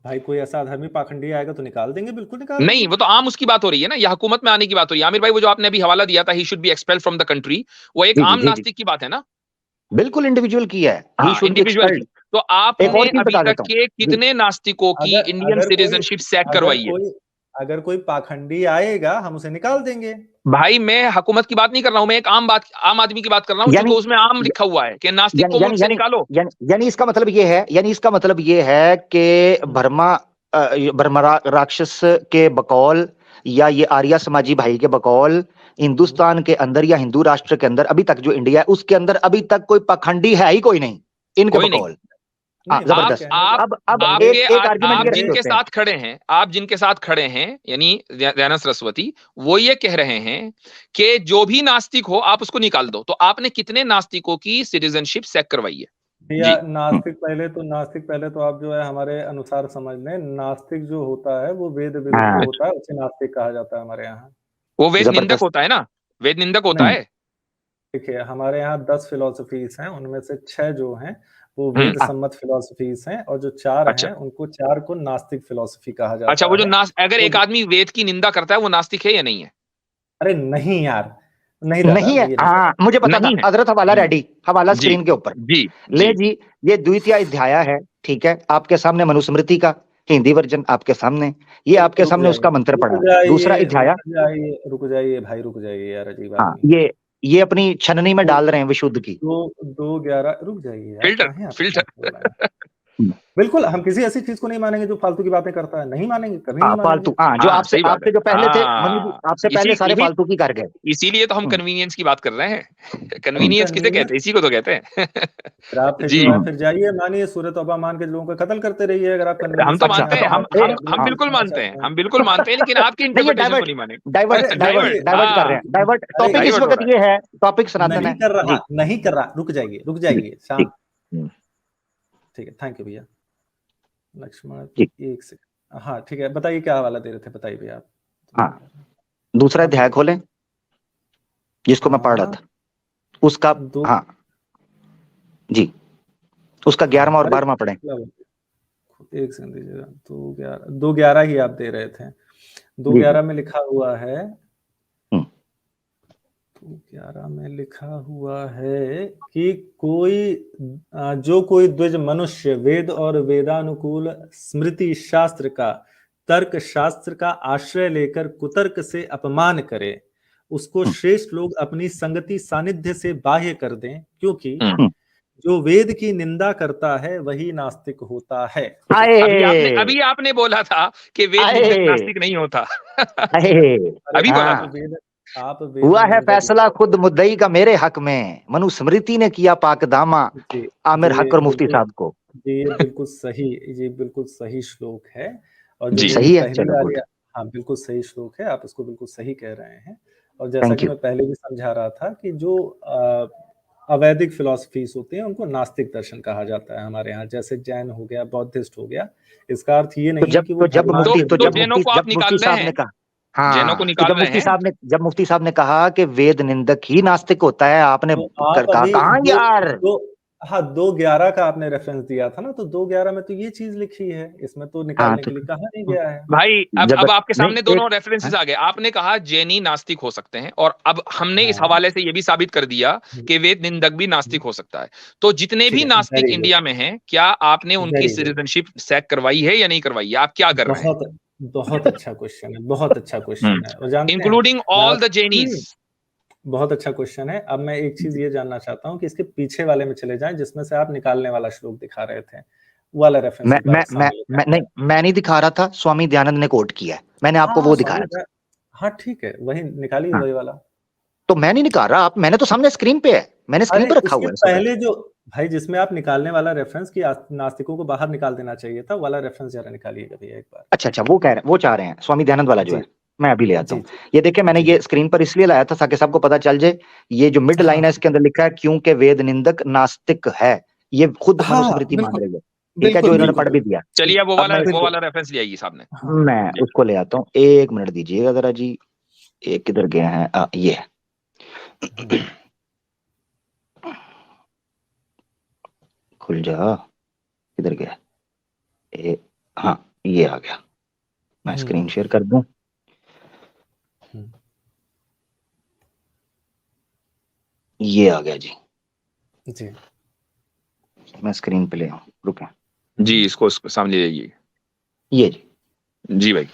भाई कोई ऐसा अधर्मी पाखंडी आएगा तो निकाल देंगे, बिल्कुल निकाल नहीं, देंगे। वो तो आम उसकी बात हो रही है ना, या हुकूमत में आने की बात हो रही है। आमिर भाई वो जो आपने अभी हवाला दिया था, ही should B expelled from the country, वो एक जी जी आम जी जी, नास्तिक की बात है ना। बिल्कुल इंडिविजुअल की है, ही हाँ, शुड बी इंडिविजुअल की। एक्सपेल्ड। तो एक आपने और चीज अभी बता तक देता हूँ के जी। कितने नास्तिकों की अगर इंडियन अगर कोई सिटीजनशिप सैक अगर करवाई है? कोई अगर कोई पाखंडी आएगा हम उसे निकाल देंगे। भाई मैं हुकूमत की बात नहीं कर रहा हूं, मैं एक आम आदमी की बात कर रहा हूं, क्योंकि यानी उसमें आम लिखा हुआ है कि नास्तिक यानी को यानी मुल्क से यानी निकालो। यानी इसका मतलब ये है कि ब्रह्मा राक्षस के बकौल या ये आर्य समाजी भाई के बकौल हिंदुस्तान के अंदर या हिंदू राष्ट्र के अंदर, अभी तक जो इंडिया है उसके अंदर अभी तक कोई पाखंडी है ही कोई नहीं इनके कोई नहीं। बकौल। हाँ नहीं भाई, आप जबरदस्त। कहने का अब मेरे एक आर्गुमेंट आप ये रखते जिनके होते हैं। साथ खड़े हैं, आप जिनके साथ खड़े हैं, यानी दयानंद सरस्वती, वो ये कह रहे हैं कि जो भी नास्तिक हो आप उसको निकाल दो। तो आपने कितने नास्तिकों की सिटीजनशिप सैक करवाई है? भैया, जी नास्तिक पहले तो आप जो है हमारे अनुसार समझ लें, नास्तिक जो होता है वो वेद विरुद्ध हाँ होता है, उसे नास्तिक कहा जाता है हमारे यहाँ। वो वेद निंदक जबरदस्त। होता है ना, वेद निंदक होता नहीं, है। देखिए हमारे यहाँ 10 फिलोसफीज हैं, उनमें से 6 जो हैं वो हम्म। वेद सम्मत फिलोसफीज हैं, और जो 4 अच्छा हैं उनको 4 को नास्तिक फिलोसफी कहा अच्छा, जाता वो जो है। अगर तो एक आदमी वेद की निंदा करता है वो नास्तिक है या नहीं है? अरे नहीं यार, नहीं दादा, नहीं है, ये नहीं हाँ पता। मुझे पता था। नहीं है। हजरत हवाला रेडी, हवाला जी स्क्रीन के ऊपर। जी ले जी। जी, ये द्वितीय अध्याय है, ठीक है, आपके सामने मनुस्मृति का हिंदी वर्जन आपके सामने, ये आपके रुक सामने उसका जाइए, मंत्र पड़ा रुक है। दूसरा जाइए, अध्याय, रुक जाइए भाई, रुक जाइए यार, अजीब हाँ आदमी। ये अपनी छननी में दो डाल रहे हैं विशुद्ध की। दो 2:11, रुक जाइए यार, फिल्टर काहे आप इतना बोल रहे हैं? फिल्टर। बिल्कुल, हम किसी ऐसी चीज को नहीं मानेंगे जो फालतू की बातें करता है, नहीं मानेंगे, कभी नहीं मानेंगे। फालतू, हाँ जो हाँ आपसे सही बात है। आपसे जो पहले थे मनु जी, हाँ, आपसे इसी पहले सारे यही फालतू की कर गए। इसीलिए तो हम हम्म, कन्वीनियंस की बात कर रहे हैं। भाई कन्वीनियंस किसे कहते कन्वीनियंस, हैं? इसी को तो कहते हैं। फिर आप फिर जी, जो है फिर जाइए, मानिए सूरत तौबा मान के लोगों का कत्ल करते रहिए, अगर आप हम कन्वीनियंस तो से अच्छा मानते नहीं हैं, तो मानते हम हैं तो हम आप हम बिल्कुल बिल्कुल सुनना मानते हैं, चाहते हैं। हम बिल्कुल मानते हैं, लेकिन आपकी नहीं ये इंटरप्रिटेशन को नहीं मानेंगे। डाइवर्ट अरे डाइवर्ट देखिए, डाइवर्ट कर रहे हाँ, हैं, डाइवर्ट। अरे टॉपिक इस डाइवर्ट हो वक्त रहा है। ये है, टॉपिक सनातन है जी नहीं कर रहा, रुक जाइए, जी जी। शांत। हम्म, ठीक है, थैंक यू भैया। लक्ष्मण जी एक सेकंड, हाँ ठीक है, बताइए क्या हवाला दे रहे थे, बताइए भैया आप। हाँ, दूसरा हाँ अध्याय बोलिए। खोलें जिसको मैं पढ़ रहा हाँ, था उसका। दो, हाँ जी, उसका 11वां हाँ और अरे 12वां पढ़ें। एक सेकंड दीजिएगा, 2:11 ही आप दे रहे थे। जी जी 2:11 में लिखा हुआ है, हम्म, 2:11 में लिखा हुआ है कि जो कोई द्विज मनुष्य वेद और वेदानुकूल स्मृति शास्त्र का, तर्क शास्त्र का आश्रय लेकर कुतर्क से अपमान करे, उसको हम्म, श्रेष्ठ लोग अपनी संगति सानिध्य से बाह्य कर दें, क्योंकि हम्म। जो वेद की निंदा करता है वही नास्तिक होता है। आए अभी आपने बोला था कि वेद आए निंदक नास्तिक नहीं होता। आए, अरे अभी बोला हाँ, था। आप वेद हुआ है निंदक, फैसला खुद मुद्दई का मेरे हक में, मनुस्मृति ने किया पाकदामा जी आमिर जी हक और मुफ्ती बिल्कुल, साहब को। जी ये बिल्कुल सही श्लोक है। और जो जी मेरी सही है, पहली चलो वाली, गुड, हाँ बिल्कुल सही श्लोक है, आप इसको बिल्कुल सही कह रहे हैं। और जैसा थैंक कि यू। मैं पहले भी समझा रहा था कि जो अवैदिक फिलोसफीज होती हैं उनको नास्तिक दर्शन कहा जाता है हमारे यहाँ, जैसे जैन हो गया, बौद्धिस्ट हो गया। इसका अर्थ ये नहीं कि वो भगवान तो के जैनों को आप निकाल रहे हैं, जैनों को निकाल रहे हैं। जब मुफ्ती साहब ने कहा कि वेद निंदक ही नास्तिक होता है, आपने तो आप अभी कहा यार 2:11 का आपने रेफरेंस दिया था ना, तो 2:11 में तो ये चीज लिखी है, इसमें तो निकालने के लिए कहा नहीं गया है भाई। अब आपके सामने नहीं, दोनों रेफरेंसेस आ गए। आपने कहा जैनी नास्तिक हो सकते हैं, और अब हमने इस हवाले से ये भी साबित कर दिया कि वेद निंदक भी नास्तिक हो सकता है। तो जितने भी नास्तिक इंडिया में हैं, क्या आपने उनकी सिटीजनशिप सैक करवाई है या नहीं करवाई है? आप क्या कर रहे हैं? बहुत अच्छा क्वेश्चन है, बहुत अच्छा क्वेश्चन है, और जानते हैं इंक्लूडिंग ऑल द जैनीज। बहुत अच्छा क्वेश्चन है। अब मैं एक चीज ये जानना चाहता हूँ कि इसके पीछे वाले में चले जाएं, जिसमें से आप निकालने वाला श्लोक दिखा रहे थे, वो वाला रेफरेंस मैं नहीं दिखा रहा था, स्वामी दयानंद ने कोट किया है, मैंने आपको वो दिखाया था। हाँ ठीक है, वही निकालिए, वही वाला। तो मैं नहीं निकाल रहा, मैंने तो सामने स्क्रीन पे है, मैंने स्क्रीन पे रखा हुआ है। पहले जो भाई जिसमें आप निकालने वाला रेफरेंस की नास्तिकों को बाहर निकाल देना चाहिए था, वाला रेफरेंस जरा निकालिएगा भैया एक बार। अच्छा, वो कह रहे हैं, वो चाह रहे हैं स्वामी दयानंद वाला जो है, मैं अभी ले आता हूँ। ये देखिए, मैंने ये स्क्रीन पर इसलिए लाया था ताकि सबको पता चल जाए। ये जो मिड लाइन है, इसके अंदर लिखा है क्योंकि वेद निंदक नास्तिक है, ये खुद मनुस्मृति मान रही है, ठीक है, जो इन्होंने पढ़ भी दिया। चलिए वो वाला रेफरेंस ले आइए सामने। मैं उसको ले आता हूँ, एक मिनट दीजिएगा जरा जी। एक किधर गया है? ये खुल जा, किधर गया? हाँ, ये आ गया। मैं स्क्रीन शेयर कर दूं। ये आ गया जी। मैं स्क्रीन पे ले आऊं, रुके जी, इसको सामने ले आइए। ये जी भाई,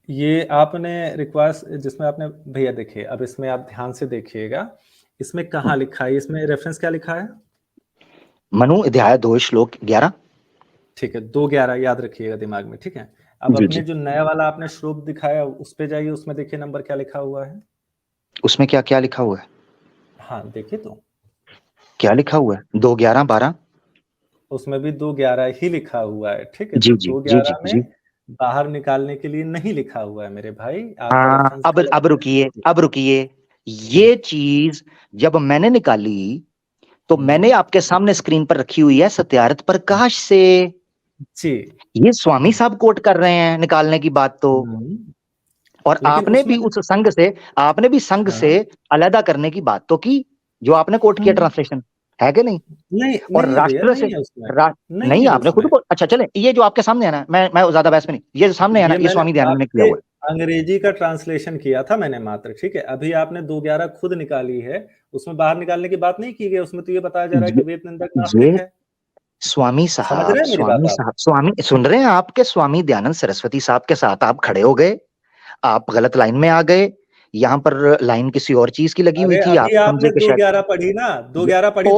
ये आपने रिक्वेस्ट जिसमें आपने भैया देखिए, अब इसमें आप ध्यान से देखिएगा, इसमें कहाँ लिखा है, इसमें रेफरेंस क्या लिखा है? मनु अध्याय 2 श्लोक 11। ठीक है, 2:11 याद रखिएगा दिमाग में, ठीक है। अब अपने जो नया वाला आपने श्लोक दिखाया उस पे जाइए, उसमें देखिए नंबर क्या लिखा हुआ है। उसमें क्या क्या लिखा हुआ है? हाँ देखिए, तो क्या लिखा हुआ है? 2:11-12। उसमें भी 2:11 ही लिखा हुआ है, ठीक है। जी, तो जी, 2:11 जी, में बाहर निकालने के लिए नहीं लिखा हुआ है मेरे भाई। हाँ, अब रुकिए, ये चीज जब मैंने निकाली तो मैंने आपके सामने स्क्रीन पर रखी हुई है सत्यार्थ प्रकाश से जी। ये स्वामी साहब कोट कर रहे हैं निकालने की बात तो, और आपने भी उस संघ से अलहदा करने की बात तो की, जो आपने कोट किया ट्रांसलेशन, है कि नहीं? नहीं, और राष्ट्र से नहीं आपने खुद को, अच्छा चले, ये जो आपके सामने है ना, मैं ज्यादा बहस में नहीं, ये जो सामने है ना, ये स्वामी दयानंद ने किया हुआ है। अंग्रेजी का ट्रांसलेशन किया था मैंने मात्र, ठीक है। अभी आपने 2:11 खुद निकाली है, उसमें बाहर निकालने की बात नहीं की गई, उसमें तो ये बताया जा रहा है कि वेद निंदक नास्तिक है। स्वामी साहब स्वामी सुन रहे हैं? आपके स्वामी दयानंद सरस्वती साहब के साथ आप खड़े हो गए, आप गलत लाइन में आ गए, यहाँ पर लाइन किसी और चीज की लगी हुई थी। आपने 2:11 पढ़ी ना, 2:11 पढ़ी,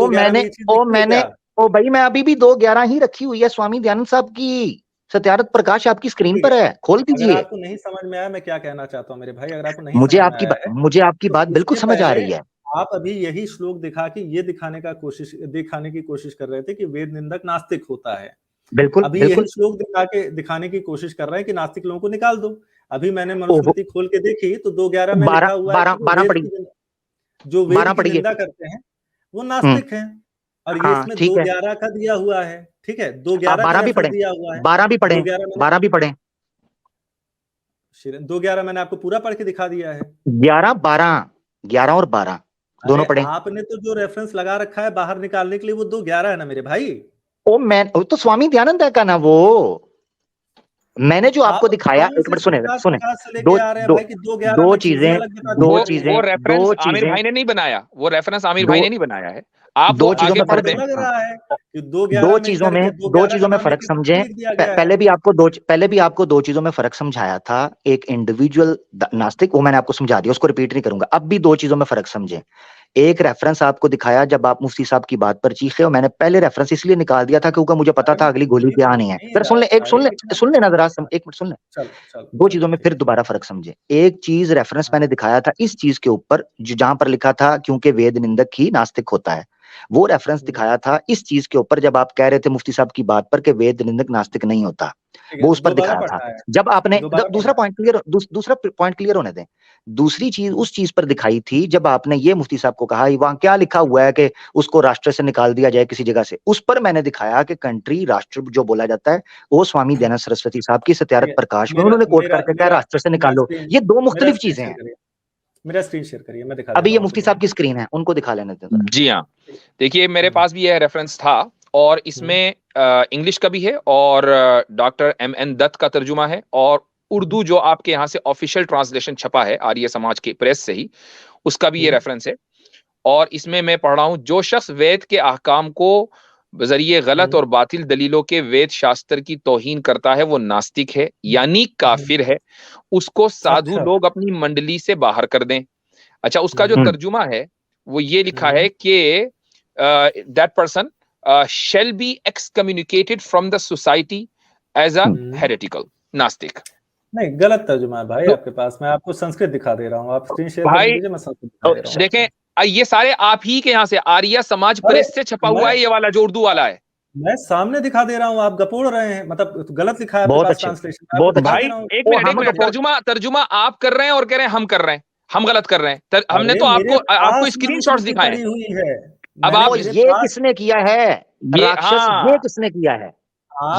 भाई मैं अभी भी 2:11 ही रखी हुई है स्वामी दयानंद साहब की, सत्यार्थ प्रकाश आपकी स्क्रीन पर है, खोल दीजिए। अगर आपको नहीं समझ में आया, मैं क्या कहना चाहता हूँ मेरे भाई, अगर आपको नहीं मुझे आपकी बात बिल्कुल समझ आ रही है। आप अभी यही श्लोक दिखा के ये दिखाने की कोशिश कर रहे थे कि वेद निंदक नास्तिक होता है। बिल्कुल, अभी यही श्लोक दिखाने की कोशिश कर रहे हैं कि नास्तिक लोगों को निकाल दो। अभी मैंने मनुस्मृति खोल के देखी तो 2:11 में लिखा हुआ है जो वेद की निंदा करते हैं वो नास्तिक हैं, और ये इसमें 2:11 का दिया हुआ है, ठीक है। 2:11 भी पढ़े, 12 भी पढ़े, 12 भी पढ़े। 2:11 मैंने आपको पूरा पढ़ के दिखा दिया है। 11 और 12 दोनों पढ़े। आपने तो जो रेफरेंस लगा रखा है बाहर निकालने के लिए वो 2:11 है ना मेरे भाई। तो स्वामी दयानंद है का ना वो, मैंने जो आपको दिखाया, एक मिनट सुने दो चीजें वो रेफरेंस आमिर भाई ने नहीं बनाया, वो रेफरेंस आमिर भाई ने नहीं बनाया है। आप दो चीजों में फर्क दो चीजों में फर्क समझें। पहले भी आपको दो चीजों में फर्क समझाया था, एक इंडिविजुअल नास्तिक, वो मैंने आपको समझा दिया, उसको रिपीट नहीं करूंगा। अब भी दो चीजों में फर्क समझें। एक रेफरेंस आपको दिखाया जब आप मुफ्ती साहब की बात पर चीखे, और मैंने पहले रेफरेंस इसलिए निकाल दिया था क्योंकि मुझे पता था अगली गोली क्या आनी है। फिर सुन ले ना जरा, एक मिनट सुन ले। दो चीजों में फिर दोबारा फर्क समझे। एक चीज रेफरेंस मैंने दिखाया था इस चीज के ऊपर जहां पर लिखा था क्योंकि वेद निंदक ही नास्तिक होता है, वो रेफरेंस दिखाया था इस चीज के ऊपर जब आप कह रहे थे मुफ्ती साहब की बात पर कि वेद निंदक नास्तिक नहीं होता। वो उस पर दोबारा दिखाया था। पढ़ना है, जब आपने दोबारा दूसरा पढ़ना है। पॉइंट क्लियर, दूसरा पॉइंट क्लियर होने दें। दूसरी चीज उस चीज पर दिखाई थी जब आपने ये मुफ्ती साहब को कहा वहां क्या लिखा हुआ है कि उसको राष्ट्र से निकाल दिया जाए किसी जगह से, उस पर मैंने दिखाया कि कंट्री राष्ट्र जो बोला जाता है वो स्वामी दयानंद सरस्वती साहब की ठीक सत्यारथ है, प्रकाश में मेरा उन्होंने कोट मेरा करके कहा मेरा राष्ट्र से मेरा निकालो। स्क्रीन ये दो मेरा मुख्तलिफ स्क्रीन चीजें शेयर हैं। करिए, मेरा स्क्रीन शेयर करिए, मैं दिखा अभी देता ये हूँ मुफ्ती आपको साहब की दोनों। स्क्रीन है, उनको दिखा लेने दें जरा। जी हाँ, देखिए मेरे हम्म, पास भी यह रेफरेंस था और इसमें इंग्लिश का भी है और डॉक्टर M.N. दत्त का तर्जुमा है और उर्दू जो आपके यहाँ से ऑफिशियल ट्रांसलेशन छपा है आर्य समाज के प्रेस से ही, उसका भी ये रेफरेंस है। और इसमें मैं पढ़ रहा हूं, जो शख्स वेद के अहकाम को जरिए गलत और बातिल दलीलों के वेद शास्त्र की तौहीन करता है वो नास्तिक है यानी काफिर है, उसको साधु अच्छा, लोग अपनी मंडली से बाहर कर दें। अच्छा, उसका जो तर्जुमा है वो ये लिखा है कि that person shall be excommunicated from the society as a heretical, नास्तिक। नहीं गलत तर्जुमा है भाई तो आपके पास, मैं आपको संस्कृत दिखा दे रहा हूँ, आप स्क्रीन शेयर करने भाई दीजिए, मैं संस्कृत दिखा दे रहा हूँ। देखें, ये सारे आप ही के यहाँ से आर्य समाज अरे प्रेस से छपा हुआ है, ये वाला जो उर्दू वाला है। मैं सामने दिखा दे रहा हूँ, आप गपोड़ रहे हैं, मतलब गलत लिखा है आपके बहुत पास अच्छे, ट्रांसलेशन, मैं आपको बहुत दिखा भाई दे रहा हूँ। एक मिनट, तर्जुमा आप कर रहे हैं और कह रहे हैं हम कर रहे हैं, हम गलत कर रहे हैं। हमने अरे तो मेरे आपको पास स्क्रीनशॉट्स मनुस्मृति दिखाए हैं। पड़ी हुई है, अब वो आप मेरे ये पास, किसने किया है ये राक्षस, ये किसने किया है?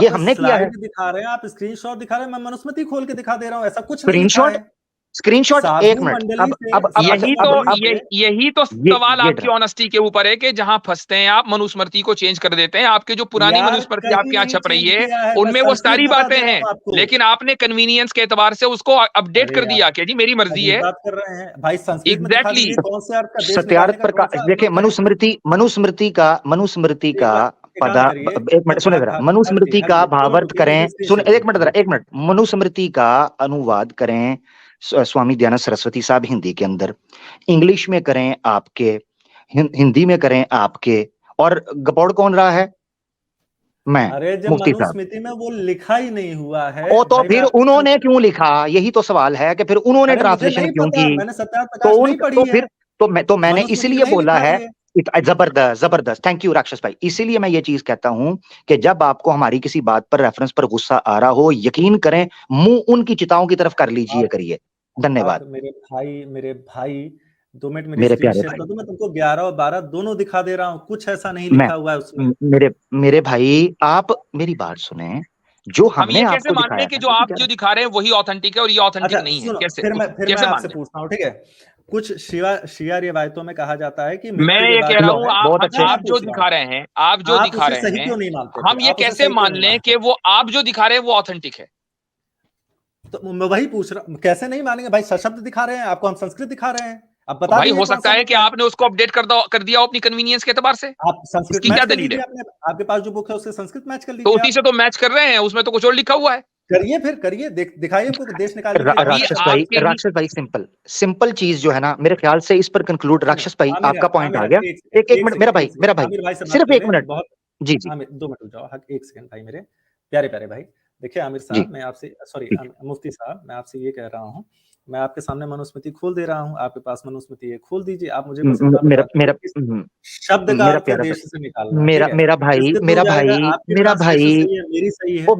ये आप हमने किया है। स्लाइड दिखा रहे हैं, आप स्क्रीनशॉट दिखा रहे हैं, मैं मनुस्मृति खोल के दिखा दे रहा हूँ, ऐसा कुछ नहीं लिखा स्क्रीनशॉट, है। स्क्रीनशॉट, एक साधु मिनट। मंडली से, अब यही अच्छा, तो अब यही तो ये सवाल ये आपकी ऑनेस्टी के ऊपर है कि जहां फंसते हैं आप, मनुस्मृति को चेंज कर देते हैं। आपके जो पुरानी यार मनुस्मृति कहीं आपके यहाँ नहीं छप रही चेंज है किया है, मैं उनमें वो संस्कृत सारी बता बातें दे रहा हैं, हूँ आपको। लेकिन आपने कन्वीनियंस के एतबार से उसको अपडेट अरे कर दिया यार कि जी मेरी मर्जी अजीब है। बात कर रहे हैं भाई, संस्कृत में दिखा एग्जैक्टली दीजिए, कौन से अर्थ का देश निकालने सत्यार्थ का कौन प्रकाश, सा देखिए मतलब है। मनुस्मृति एक का बात, एक काम पदा, करिए, एक मिनट सुने जरा, मनुस्मृति का भावार्थ करें, सुन एक मिनट, मनुस्मृति का अनुवाद करें स्वामी दयानंद सरस्वती साहब हिंदी के अंदर, इंग्लिश में करें आपके, हिंदी में करें आपके, और गपोड़ कौन रहा है? मैं, अरे जब मुफ्ती साहब। मनुस्मृति में वो लिखा ही नहीं हुआ है ओ तो भाई, मैं फिर आपको उन्होंने क्यों लिखा? यही तो सवाल है कि फिर उन्होंने अरे मुझे ट्रांसलेशन नहीं क्यों पता, की? मैंने सत्यार्थ तो प्रकाश उन नहीं पढ़ी तो है, फिर तो मैंने मनुस्मृति इसीलिए में नहीं बोला लिखा है। है। जबरदस्त जबरदस्त, थैंक यू राक्षस भाई। इसीलिए मैं ये चीज कहता हूं कि जब आपको हमारी किसी बात पर, रेफरेंस पर गुस्सा आ रहा हो, यकीन करें मुंह उनकी चिताओं की तरफ कर लीजिए, करिए। धन्यवाद मेरे भाई 2 मिनट मेरी मेरे स्क्रीन प्यारे शेयर भाई। कर दो, मैं तुमको 11 और 12 दोनों दिखा दे रहा हूँ, कुछ ऐसा नहीं मैं लिखा हुआ है उसमें। मेरे भाई, आप मेरी बात सुने, जो हम हमने ये कैसे आपको मान दिखाया लें कि है, जो आप जो दिखा रहे हैं वही ऑथेंटिक है और ये ऑथेंटिक अच्छा नहीं है? सुनो, कैसे फिर मैं कैसे मान आपसे लें? पूछता हूँ, ठीक है। कुछ शिया रिवायतों में कहा जाता है कि मैं मृत्यु के ये बाद कह रहा जो हूं, है, बहुत अच्छे। मैं आप जो पूछ रहा हूँ, दिखा रहे हैं, आप जो आप दिखा उसे रहे सही हैं, क्यों नहीं मानते? हम फिर ये आप उसे कैसे सही क्यों मान नहीं लें मानते? कि वो आप जो दिखा रहे हैं वो ऑथेंटिक है? तो मैं वही पूछ रहा हूँ, कैसे नहीं मानेंगे भाई, सशब्द दिखा रहे हैं आपको, हम संस्कृत दिखा रहे हैं, आप तो बता भाई दीजिए हो कौन सकता सा है बुक कि है। आपने उसको अपडेट कर दिया हो अपनी कन्वीनियंस के एतबार से। आप संस्कृत इसकी क्या मैच कर दलील है? लीजिए, अपने आपके पास जो बुक है उससे संस्कृत मैच कर तो लीजिए उसी आप। से तो मैच कर रहे हैं, उसमें तो कुछ और लिखा हुआ है। करिए, फिर करिए, दिखाइए हमको, देश निकालने के लिए कौन सा है। राक्षस भाई सिंपल चीज जो है ना, मेरे ख्याल से इस पर कंक्लूड, राक्षस भाई आपका पॉइंट आ गया। एक मिनट मेरा भाई, आमिर भाई से बात सिर्फ कर एक लें मिनट। बहुत। जी जी आमिर 2 मिनट रुक जाओ, एक सेकंड भाई, मेरे प्यारे प्यारे भाई। देखिए आमिर जी साहब, मैं आपसे, सॉरी ठीक। मुफ्ती साहब, मैं आपसे ये कह रहा हूँ, मैं आपके सामने मनुस्मृति खोल दे रहा हूँ, आपके पास मनुस्मृति है, खोल दीजिए, आप मुझे बस इतना मेरा बता मेरा दीजिए किस शब्द का मेरा अर्थ है प्यारा देश भाई, से निकालना, ठीक है। मेरा भाई, इससे तो जाएगा आपकी मेरा ट्रांसलेशन भाई, सही है, मेरी सही है। ओ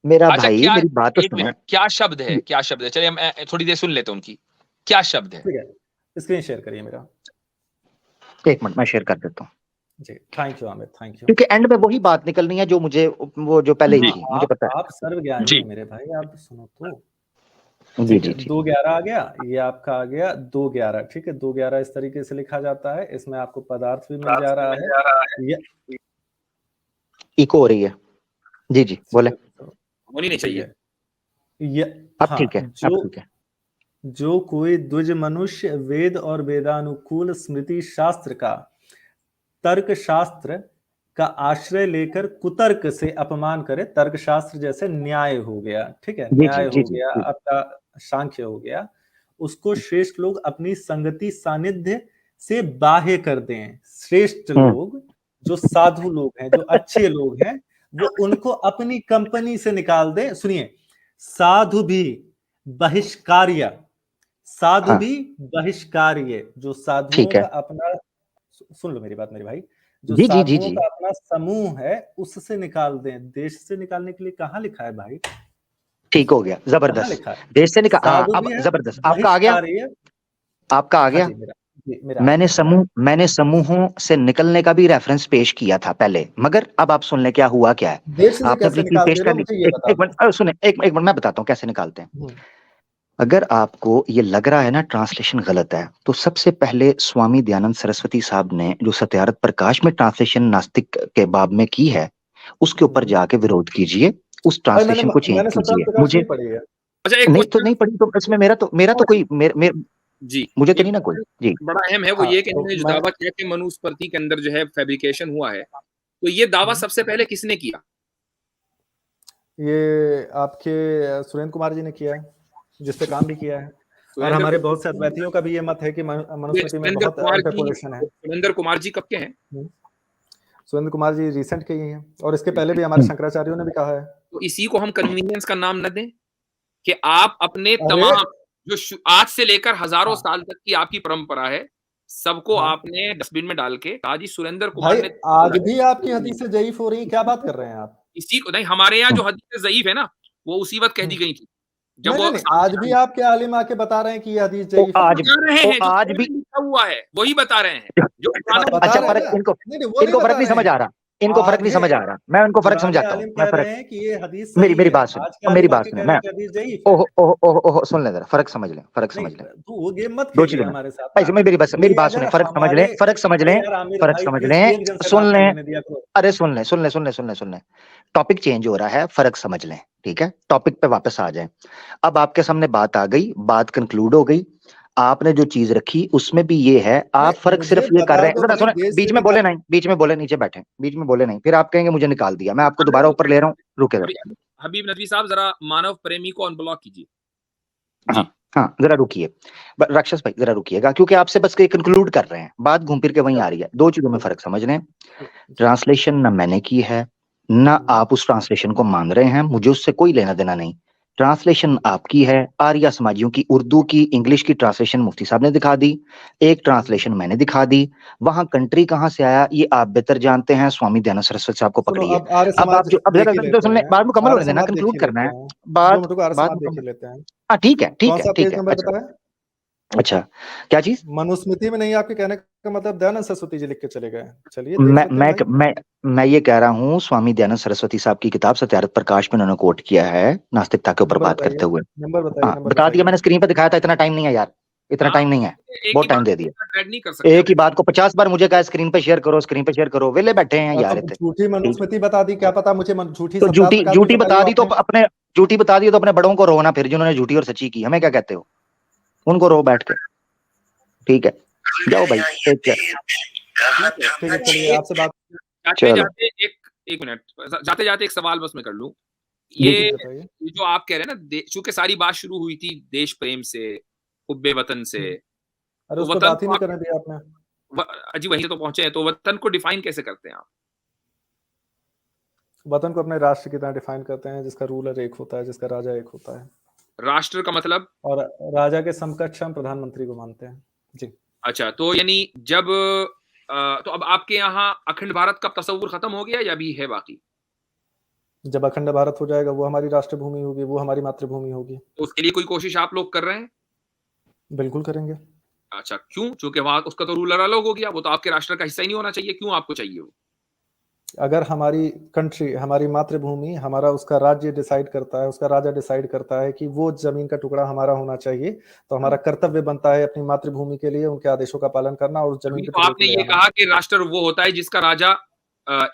मेरा अच्छा, भाई, क्या, मेरी बात तो एक सुनो। मिनट, क्या शब्द है, क्या शब्द है? चलिए हम थोड़ी देर सुन लेते हैं उनकी। क्या शब्द है? ठीक है, स्क्रीन शेयर करिए मेरा। एक मिनट मैं शेयर कर देता हूँ, जी thank you Aamir, thank you. क्योंकि एंड में वही बात निकलनी है जो मुझे, वो जो पहले ही थी, मुझे पता है। आप सर्वज्ञानी जी हैं मेरे भाई, आप सुनो तो। जी ठीक है, जी जी 2-11 आ गया, ये आपका आ गया 2-11, ठीक है। 2-11 इस तरीके से लिखा जाता है, इसमें आपको पदार्थ भी मिल जा रहा है। ये इको हो रही है। जी जी बोले। होनी नहीं चाहिए। ये अब हाँ, ठीक है, अब ठीक है। जो कोई द्विज मनुष्य वेद और वेदानुकूल स्मृति शास्त्र का, तर्क शास्त्र का आश्रय लेकर कुतर्क से अपमान करे, तर्क शास्त्र जैसे न्याय हो गया, ठीक है, जी न्याय जी हो जी गया जी आपका, सांख्य हो गया, उसको श्रेष्ठ लोग अपनी संगति सानिध्य से बाह्य कर दें। श्रेष्ठ लोग जो साधु लोग हैं, जो अच्छे लोग हैं, वो उनको अपनी कंपनी से निकाल दें। सुनिए, साधु भी बहिष्कार्य, साधु हाँ भी बहिष्कार्य, जो साधुओं ठीक है। का अपना, सुन लो मेरी बात मेरे भाई, जो जी जी जी साधुओं जी का अपना समूह है उससे निकाल दें, देश से निकालने के लिए कहाँ लिखा है भाई, ठीक हो गया, कहाँ जबरदस्त। लिखा है? देश से निकाल, हाँ साधु अब भी है, जबरदस्त, आपका आ गया, बहिष्कारी है। आपका आ हाँ गया। जी, मेरा आ गया। मैंने समूहों से निकलने का भी रेफरेंस पेश किया था पहले, मगर अब आप सुन ले क्या हुआ क्या है। देश से आपने अपनी कैसे चीज निकाल पेश दे कर रहे हो, ली, मुझे ये बता एक दो। मिनट सुने, एक मिनट मैं बताता हूँ कैसे निकालते हैं। अगर आपको ये लग रहा है ना ट्रांसलेशन गलत है, तो सबसे पहले स्वामी दयानंद सरस्वती साहब ने जो सत्यार्थ प्रकाश में ट्रांसलेशन नास्तिक के बाब में की है, उसके ऊपर जाके विरोध कीजिए, उस भाई ट्रांसलेशन को चेंज मैंने सत्यार्थ कीजिए। प्रकाश मुझे नहीं पढ़ी है। अच्छा, एक नहीं तो क्वेश्चन नहीं पढ़ी तो इसमें मेरा तो कोई जी, मुझे तो एक नहीं ना कोई जी। बड़ा अहम है, वो हाँ, ये कि तो इन्होंने जो मैं दावा किया कि मनुस्मृति के अंदर जो है फैब्रिकेशन हुआ है, तो ये दावा सबसे पहले किसने किया? ये आपके सुरेंद्र कुमार जी ने किया है, जिस पे काम भी किया है, और सुरेंद्र हमारे बहुत से अद्वैतियों का भी ये मत है कि मनुस्मृति में बहुत इंटरपोलेशन है। सुरेंद्र कुमार जी कब के हैं? सुरेंद्र कुमार जी रिसेंट के ही हैं, और इसके पहले भी हमारे शंकराचार्यों ने भी कहा है। तो इसी को हम कन्वीनियंस का नाम न दें कि आप अपने अरे तमाम जो आज से लेकर हजारों हाँ, साल तक की आपकी परंपरा है, सबको हाँ। आपने डस्टबिन में डाल के आज ही सुरेंद्र कुमार भाई ने आज भी आपकी हदीसें ज़ईफ हो रही हैं, क्या बात कर रहे हैं आप? इसी को नहीं, हमारे यहाँ जो हदीसें ज़ईफ है ना, वो उसी वक्त कह दी गई थी जब नहीं, वो नहीं, आज भी आपके आलिम आके बता रहे हैं कि ये हदीस तो ज़ईफ है। आज बता रहे हैं, जो आज कुरान भी में लिखा हुआ है वही बता रहे हैं, जो कुरान में बता अच्छा रहे हैं फर्क ना? इनको नहीं, वो नहीं इनको फर्क बता नहीं रहे समझ हैं। आ रहा, इनको फर्क नहीं समझ आ रहा, मैं उनको फर्क पुराने समझाता हूँ। आलिम मैं कह फर्क, रहे हैं कि ये हदीस मेरी सही मेरी है, बात सुने, आज के मेरी आलिम बात आके सुने, कह रहे मैं हैं कि हदीस ज़ईफ है। ओह ओह ओह ओह सुन ले जरा, फर्क समझ ले, फर्क समझ नहीं, ले। तो वो गेम मत दो चीजें खेलिए ना हमारे साथ भाई, ना। मेरी बात अगर सुने, फर्क समझ ले, फर्क समझ अरे ले, यार आमिर फर्क भाई समझ प्लीज ले, एक जन से सुन बात ले, करने दिया करो। अरे सुन ले, टॉपिक चेंज हो रहा है, फर्क समझ लें, ठीक है, टॉपिक पे वापस आ जाएं। अब आपके सामने बात आ गई, बात कंक्लूड हो गई, आपने जो चीज रखी उसमें भी ये है, आप फर्क मुझे सिर्फ ये कर बता रहे दो हैं, भाई, सुने, देश बीच से में बोले निकाल। नहीं, बीच में बोले, नीचे बैठे, बीच में बोले नहीं, फिर आप कहेंगे मुझे निकाल दिया, मैं आपको दोबारा ऊपर ले रहा हूँ, रुके जरा। हबीब नदवी साहब जरा मानव प्रेमी को अनब्लॉक कीजिए। हाँ हाँ, जरा रुकिए राक्षस भाई, जरा रुकिएगा, क्योंकि आपसे बस कंक्लूड कर रहे हैं, बात घूम फिर के वहीं आ रही है। दो चीजों में फर्क समझ लें, ट्रांसलेशन ना मैंने की है, ना आप उस ट्रांसलेशन को मान रहे हैं, मुझे उससे कोई लेना देना नहीं। ट्रांसलेशन आपकी है, आर्या समाजियों की उर्दू की इंग्लिश की ट्रांसलेशन मुफ्ती साहब ने दिखा दी, एक ट्रांसलेशन मैंने दिखा दी, वहां कंट्री कहां से आया ये आप बेहतर जानते हैं, स्वामी दयानंद सरस्वती साहब को सुनो, पकड़िए। अब आर्य अब आप समाज जो अब देख जरा ही जो लेते सुन ले, हैं, बात मुकम्मल आर्य होने देना, समाज देख ही कंक्लूड करना लेते है, हैं। बात 2 मिनट को आर्य बात समाज देख ही मुकम्मल, लेते हैं। हाँ ठीक है ठीक कौन है सा ठीक पेज है, नंबर अच्छा बताया? अच्छा, क्या चीज? मनुस्मृति में नहीं, आपके कहने का मतलब दयानंद सरस्वती जी लिख के चले गए। चलिए देख लेते हैं भाई। मैं ये कह रहा हूँ, स्वामी दयानंद सरस्वती साहब की किताब सत्यार्थ प्रकाश में उन्होंने कोट किया है नास्तिकता के ऊपर नंबर बात बताइए, करते हुए। नंबर बताइए, हाँ नंबर बता दिया बताइए। मैंने, स्क्रीन पे दिखाया था, इतना टाइम नहीं है यार, इतना टाइम नहीं है, एक बहुत ही टाइम बात दे दिया। ट्रेड नहीं कर सकते एक ही बात को 50 बार मुझे कहा स्क्रीन पे शेयर करो, स्क्रीन पे शेयर करो, वेले बैठे हैं यार तो इतने। झूठी मनुस्मृति बता दी, क्या पता मुझे झूठी तो सत्यार्थ प्रकाश भी बताई हो आपने। झूठी बता दी तो अपने बड़ों को रोना, फिर जिन्होंने झूठी और सच्ची की, हमें क्या कहते हो, उनको रो बैठ के, ठीक है, जाओ भाई, टेक केयर। ठीक है, चलिए आपसे बात। जाते जाते एक मिनट, जाते जाते एक सवाल बस मैं कर लूं, ये जो आप कह रहे हैं ना, चूंकि सारी बात शुरू हुई थी देश प्रेम से, हुब्बे वतन से, अरे तो उस पर वतन बात ही नहीं करने दिया आपने। अजी वहीं से तो पहुंचे हैं, तो वतन को डिफाइन कैसे करते हैं आप? वतन को अपने राष्ट्र की तरह डिफाइन करते हैं, जिसका रूलर एक होता है, जिसका राजा एक होता है। राष्ट्र का मतलब? और राजा के समकक्ष हम प्रधानमंत्री को मानते हैं जी। अच्छा, तो यानी जब तो अब आपके यहाँ अखंड भारत का तस्वुर खत्म हो गया या भी है बाकी? जब अखंड भारत हो जाएगा, वो हमारी राष्ट्रभूमि होगी, वो हमारी मातृभूमि होगी। तो उसके लिए कोई कोशिश आप लोग कर रहे हैं? बिल्कुल करेंगे। अच्छा, क्यों? क्योंकि वहां उसका तो रूलर अलग हो गया, वो तो आपके राष्ट्र का हिस्सा ही नहीं होना चाहिए, क्यों आपको चाहिए वो? अगर हमारी कंट्री, हमारी मातृभूमि, हमारा उसका राज्य डिसाइड करता है, उसका राजा डिसाइड करता है कि वो जमीन का टुकड़ा हमारा होना चाहिए, तो हमारा कर्तव्य बनता है अपनी मातृभूमि के लिए उनके आदेशों का पालन करना और उस जमीन के तो आपने ये कहा कि राष्ट्र वो होता है जिसका राजा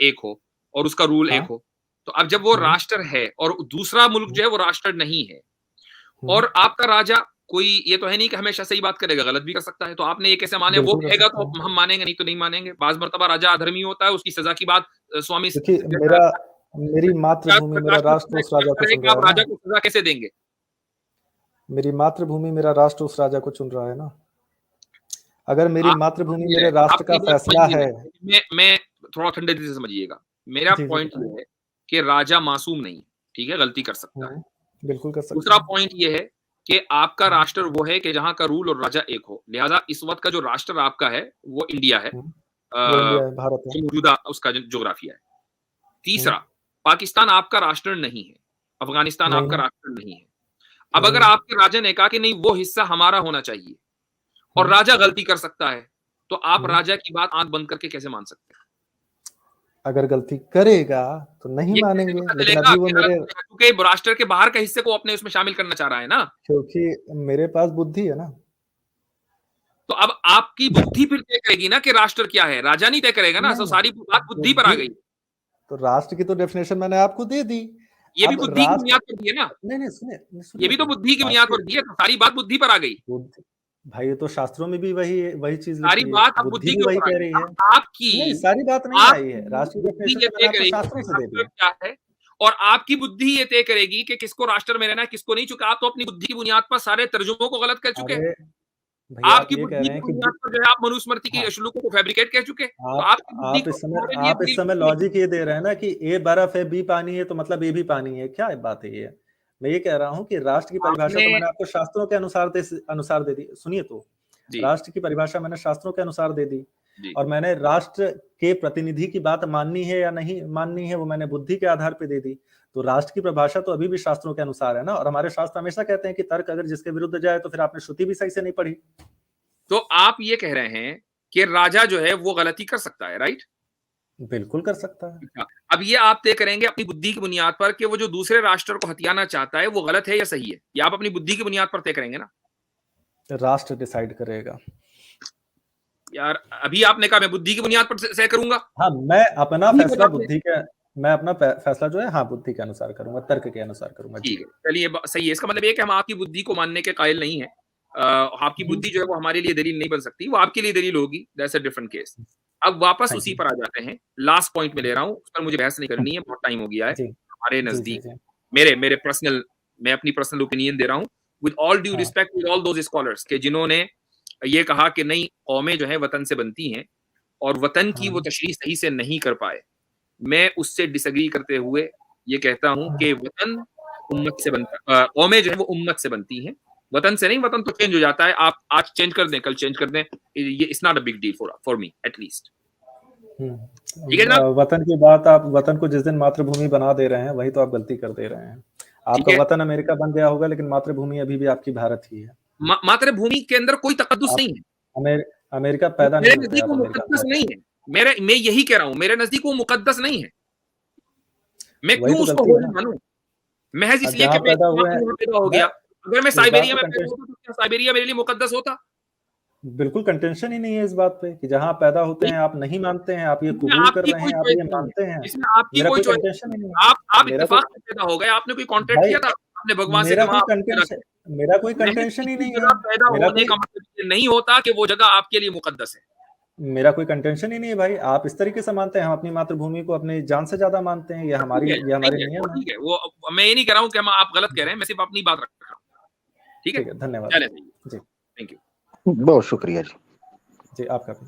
एक हो और उसका रूल एक हो, तो अब जब वो राष्ट्र है और दूसरा मुल्क जो है वो राष्ट्र नहीं है, और आपका राजा कोई ये तो है नहीं कि हमेशा सही बात करेगा, गलत भी कर सकता है, तो आपने ये कैसे माने? वो कहेगा तो हम मानेंगे, नहीं तो नहीं मानेंगे। बाज मर्तबा राजा अधर्मी होता है, उसकी सजा की बात स्वामी मेरी मातृभूमि, मेरा राष्ट्र उस राजा को चुन रहा है। आप राजा को सजा कैसे देंगे? मेरी मातृभूमि, मेरा राष्ट्र उस राजा को चुन रहा है ना। अगर मेरी मातृभूमि मेरे राष्ट्र का फैसला है, मैं थोड़ा ठंडे दिल से समझिएगा, मेरा पॉइंट ये है कि राजा मासूम नहीं, ठीक है, गलती कर सकता है, बिल्कुल कर सकता है। दूसरा पॉइंट ये है कि आपका राष्ट्र वो है कि जहां का रूल और राजा एक हो, लिहाजा इस वक्त का जो राष्ट्र आपका है वो इंडिया है, वो इंडिया है, भारत है। जो मौजूदा उसका जोग्राफिया है। तीसरा, पाकिस्तान आपका राष्ट्र नहीं है, अफगानिस्तान नहीं आपका है। राष्ट्र नहीं है। अब नहीं अगर है। आपके राजा ने कहा कि नहीं वो हिस्सा हमारा होना चाहिए और राजा गलती कर सकता है, तो आप राजा की बात आंख बंद करके कैसे मान सकते हैं? अगर गलती करेगा तो नहीं ये मानेंगे, कैसे पता लेकिन चलेगा अभी वो कि मेरे, क्योंकि राष्ट्र के बाहर के हिस्से को अपने उसमें शामिल करना चाह रहा है ना। क्योंकि मेरे पास बुद्धि है ना। तो अब आपकी बुद्धि फिर तय करेगी ना कि राष्ट्र क्या है, राजा नहीं तय करेगा ना। नहीं, तो सारी बात बुद्धि पर आ गई। तो राष्ट्र की तो डेफिनेशन मैंने आपको दे दी। ये भी अब बुद्धि की राष्ट्र, बुनियाद पर दी है ना। नहीं सुनिए, ये भी तो बुद्धि की बुनियाद पर दी है, तो सारी बात बुद्धि पर आ गई। भाई ये तो शास्त्रों में भी वही चीज सारी लिखी है, बात अब बुद्धि बुद्धि भी के वही ऊपर आ कह गई। रही है। आपकी नहीं, सारी बात नहीं आई है, राष्ट्र की बुद्धि डेफिनेशन ये तो मैंने तय आपको करेगी शास्त्रों से दे राष्ट्र दी। क्या है, और आपकी बुद्धि ये तय करेगी कि किसको राष्ट्र में रहना है, किसको नहीं। चुके आप तो अपनी बुद्धि की बुनियाद पर सारे तर्जुमों को गलत कर चुके हैं। अरे भैया आप आपकी ये कह बुद्धि रहे की हैं कि बुनियाद पर जो है आप मनुस्मृति की हाँ, श्लोकों को फैब्रिकेट कह चुके। तो आप आपकी बुद्धि आप को इस समय तुम्हारे लिए आप इस समय लॉजिक ये दे रहे हैं ना कि ए बर्फ है, बी पानी है, तो मतलब ए भी पानी है। क्या बात है ये? मैं ये कह रहा हूँ कि राष्ट्र की परिभाषा तो मैंने आपको शास्त्रों के अनुसार दे दी। सुनिए तो, राष्ट्र की परिभाषा मैंने शास्त्रों के अनुसार दे दी, और मैंने राष्ट्र के प्रतिनिधि की बात माननी है या नहीं माननी है वो मैंने बुद्धि के आधार पे दे दी। तो राष्ट्र की परिभाषा तो अभी भी शास्त्रों के अनुसार है ना। और हमारे शास्त्र हमेशा कहते हैं कि तर्क अगर जिसके विरुद्ध जाए तो फिर आपने श्रुति भी सही से नहीं पढ़ी। तो आप ये कह रहे हैं कि राजा जो है वो गलती कर सकता है, राइट? बिल्कुल कर सकता है। अब ये आप तय करेंगे अपनी बुद्धि की बुनियाद पर कि वो जो दूसरे राष्ट्र को हथियाना चाहता है वो गलत है या सही है, या आप अपनी बुद्धि की बुनियाद पर तय करेंगे ना। राष्ट्र डिसाइड करेगा। यार अभी आपने कहा मैं बुद्धि की बुनियाद पर तय करूंगा। हाँ, मैं अपना फैसला जो है, हाँ, बुद्धि के अनुसार करूंगा, तर्क के अनुसार करूंगा। ठीक है, चलिए सही है। इसका मतलब ये कि हम आपकी बुद्धि को मानने के कायल नहीं है। आपकी बुद्धि जो है वो हमारे लिए दलील नहीं बन सकती, वो आपके लिए दलील होगी। That's a different case. अब वापस उसी पर आ जाते हैं। लास्ट पॉइंट में ले रहा हूं, उस पर मुझे बहस नहीं करनी है, बहुत टाइम हो गया है हमारे नजदीक। मेरे पर्सनल, मैं अपनी पर्सनल ओपिनियन दे रहा हूं with all due respect with all those scholars के जिन्होंने ये कहा कि नहीं कौमें जो है वतन से बनती हैं और वतन की वो तशरीह सही से नहीं कर पाए। मैं उससे डिसएग्री करते हुए ये कहता हूं कि वतन उम्मत से बनता, कौमें जो है वो उम्मत से बनती हैं, वतन से नहीं। वतन तो चेंज हो जाता है, आप आज चेंज कर दें, कल चेंज कर दें, ये it's not a big deal for me at least. ठीक है ना? वतन की बात, आप वतन को जिस दिन मातृभूमि बना दे रहे हैं वही तो आप गलती कर दे रहे हैं। आपका वतन अमेरिका बन गया होगा लेकिन मातृभूमि अभी भी आपकी भारत ही है। मातृभूमि के अंदर कोई तकद्दुस नहीं है। अमेरिका पैदा मेरे नहीं नजदीक वो होते, मुकद्दस नहीं है। मैं यही कह रहा हूं, मेरे नजदीक वो मुकद्दस नहीं है। मैं क्यों उसको होली मानूं? महज इसलिए कि मैं पैदा हो गया। अगर मैं साइबेरिया में पैदा होता तो क्या साइबेरिया मेरे लिए मुकद्दस होता? बिल्कुल कंटेंशन ही नहीं है इस बात पे कि जहां आप पैदा होते हैं आप नहीं मानते हैं, आप ये कबूल कर रहे हैं, आप ये मानते हैं। इसमें आपकी कोई चॉइस नहीं। आप इत्तेफाक से पैदा हो गए, आपने कोई कॉन्ट्रैक्ट किया था आपने भगवान से? मेरा कोई कंटेंशन ही नहीं है। पैदा होने का मतलब नहीं होता कि वो जगह आपके लिए मुकद्दस है। मेरा कोई कंटेंशन ही नहीं है भाई। आप इस तरीके से मानते हैं, हम अपनी मातृभूमि को अपनी जान से ज्यादा मानते हैं। ये हमारी नियम है। ठीक है, वो मैं ये नहीं कह रहा हूँ कि आप गलत कह रहे हैं, मैं सिर्फ अपनी बात रख रहा हूँ। ठीक है, धन्यवाद जी, थैंक यू। बहुत शुक्रिया जी। जी आपका भी।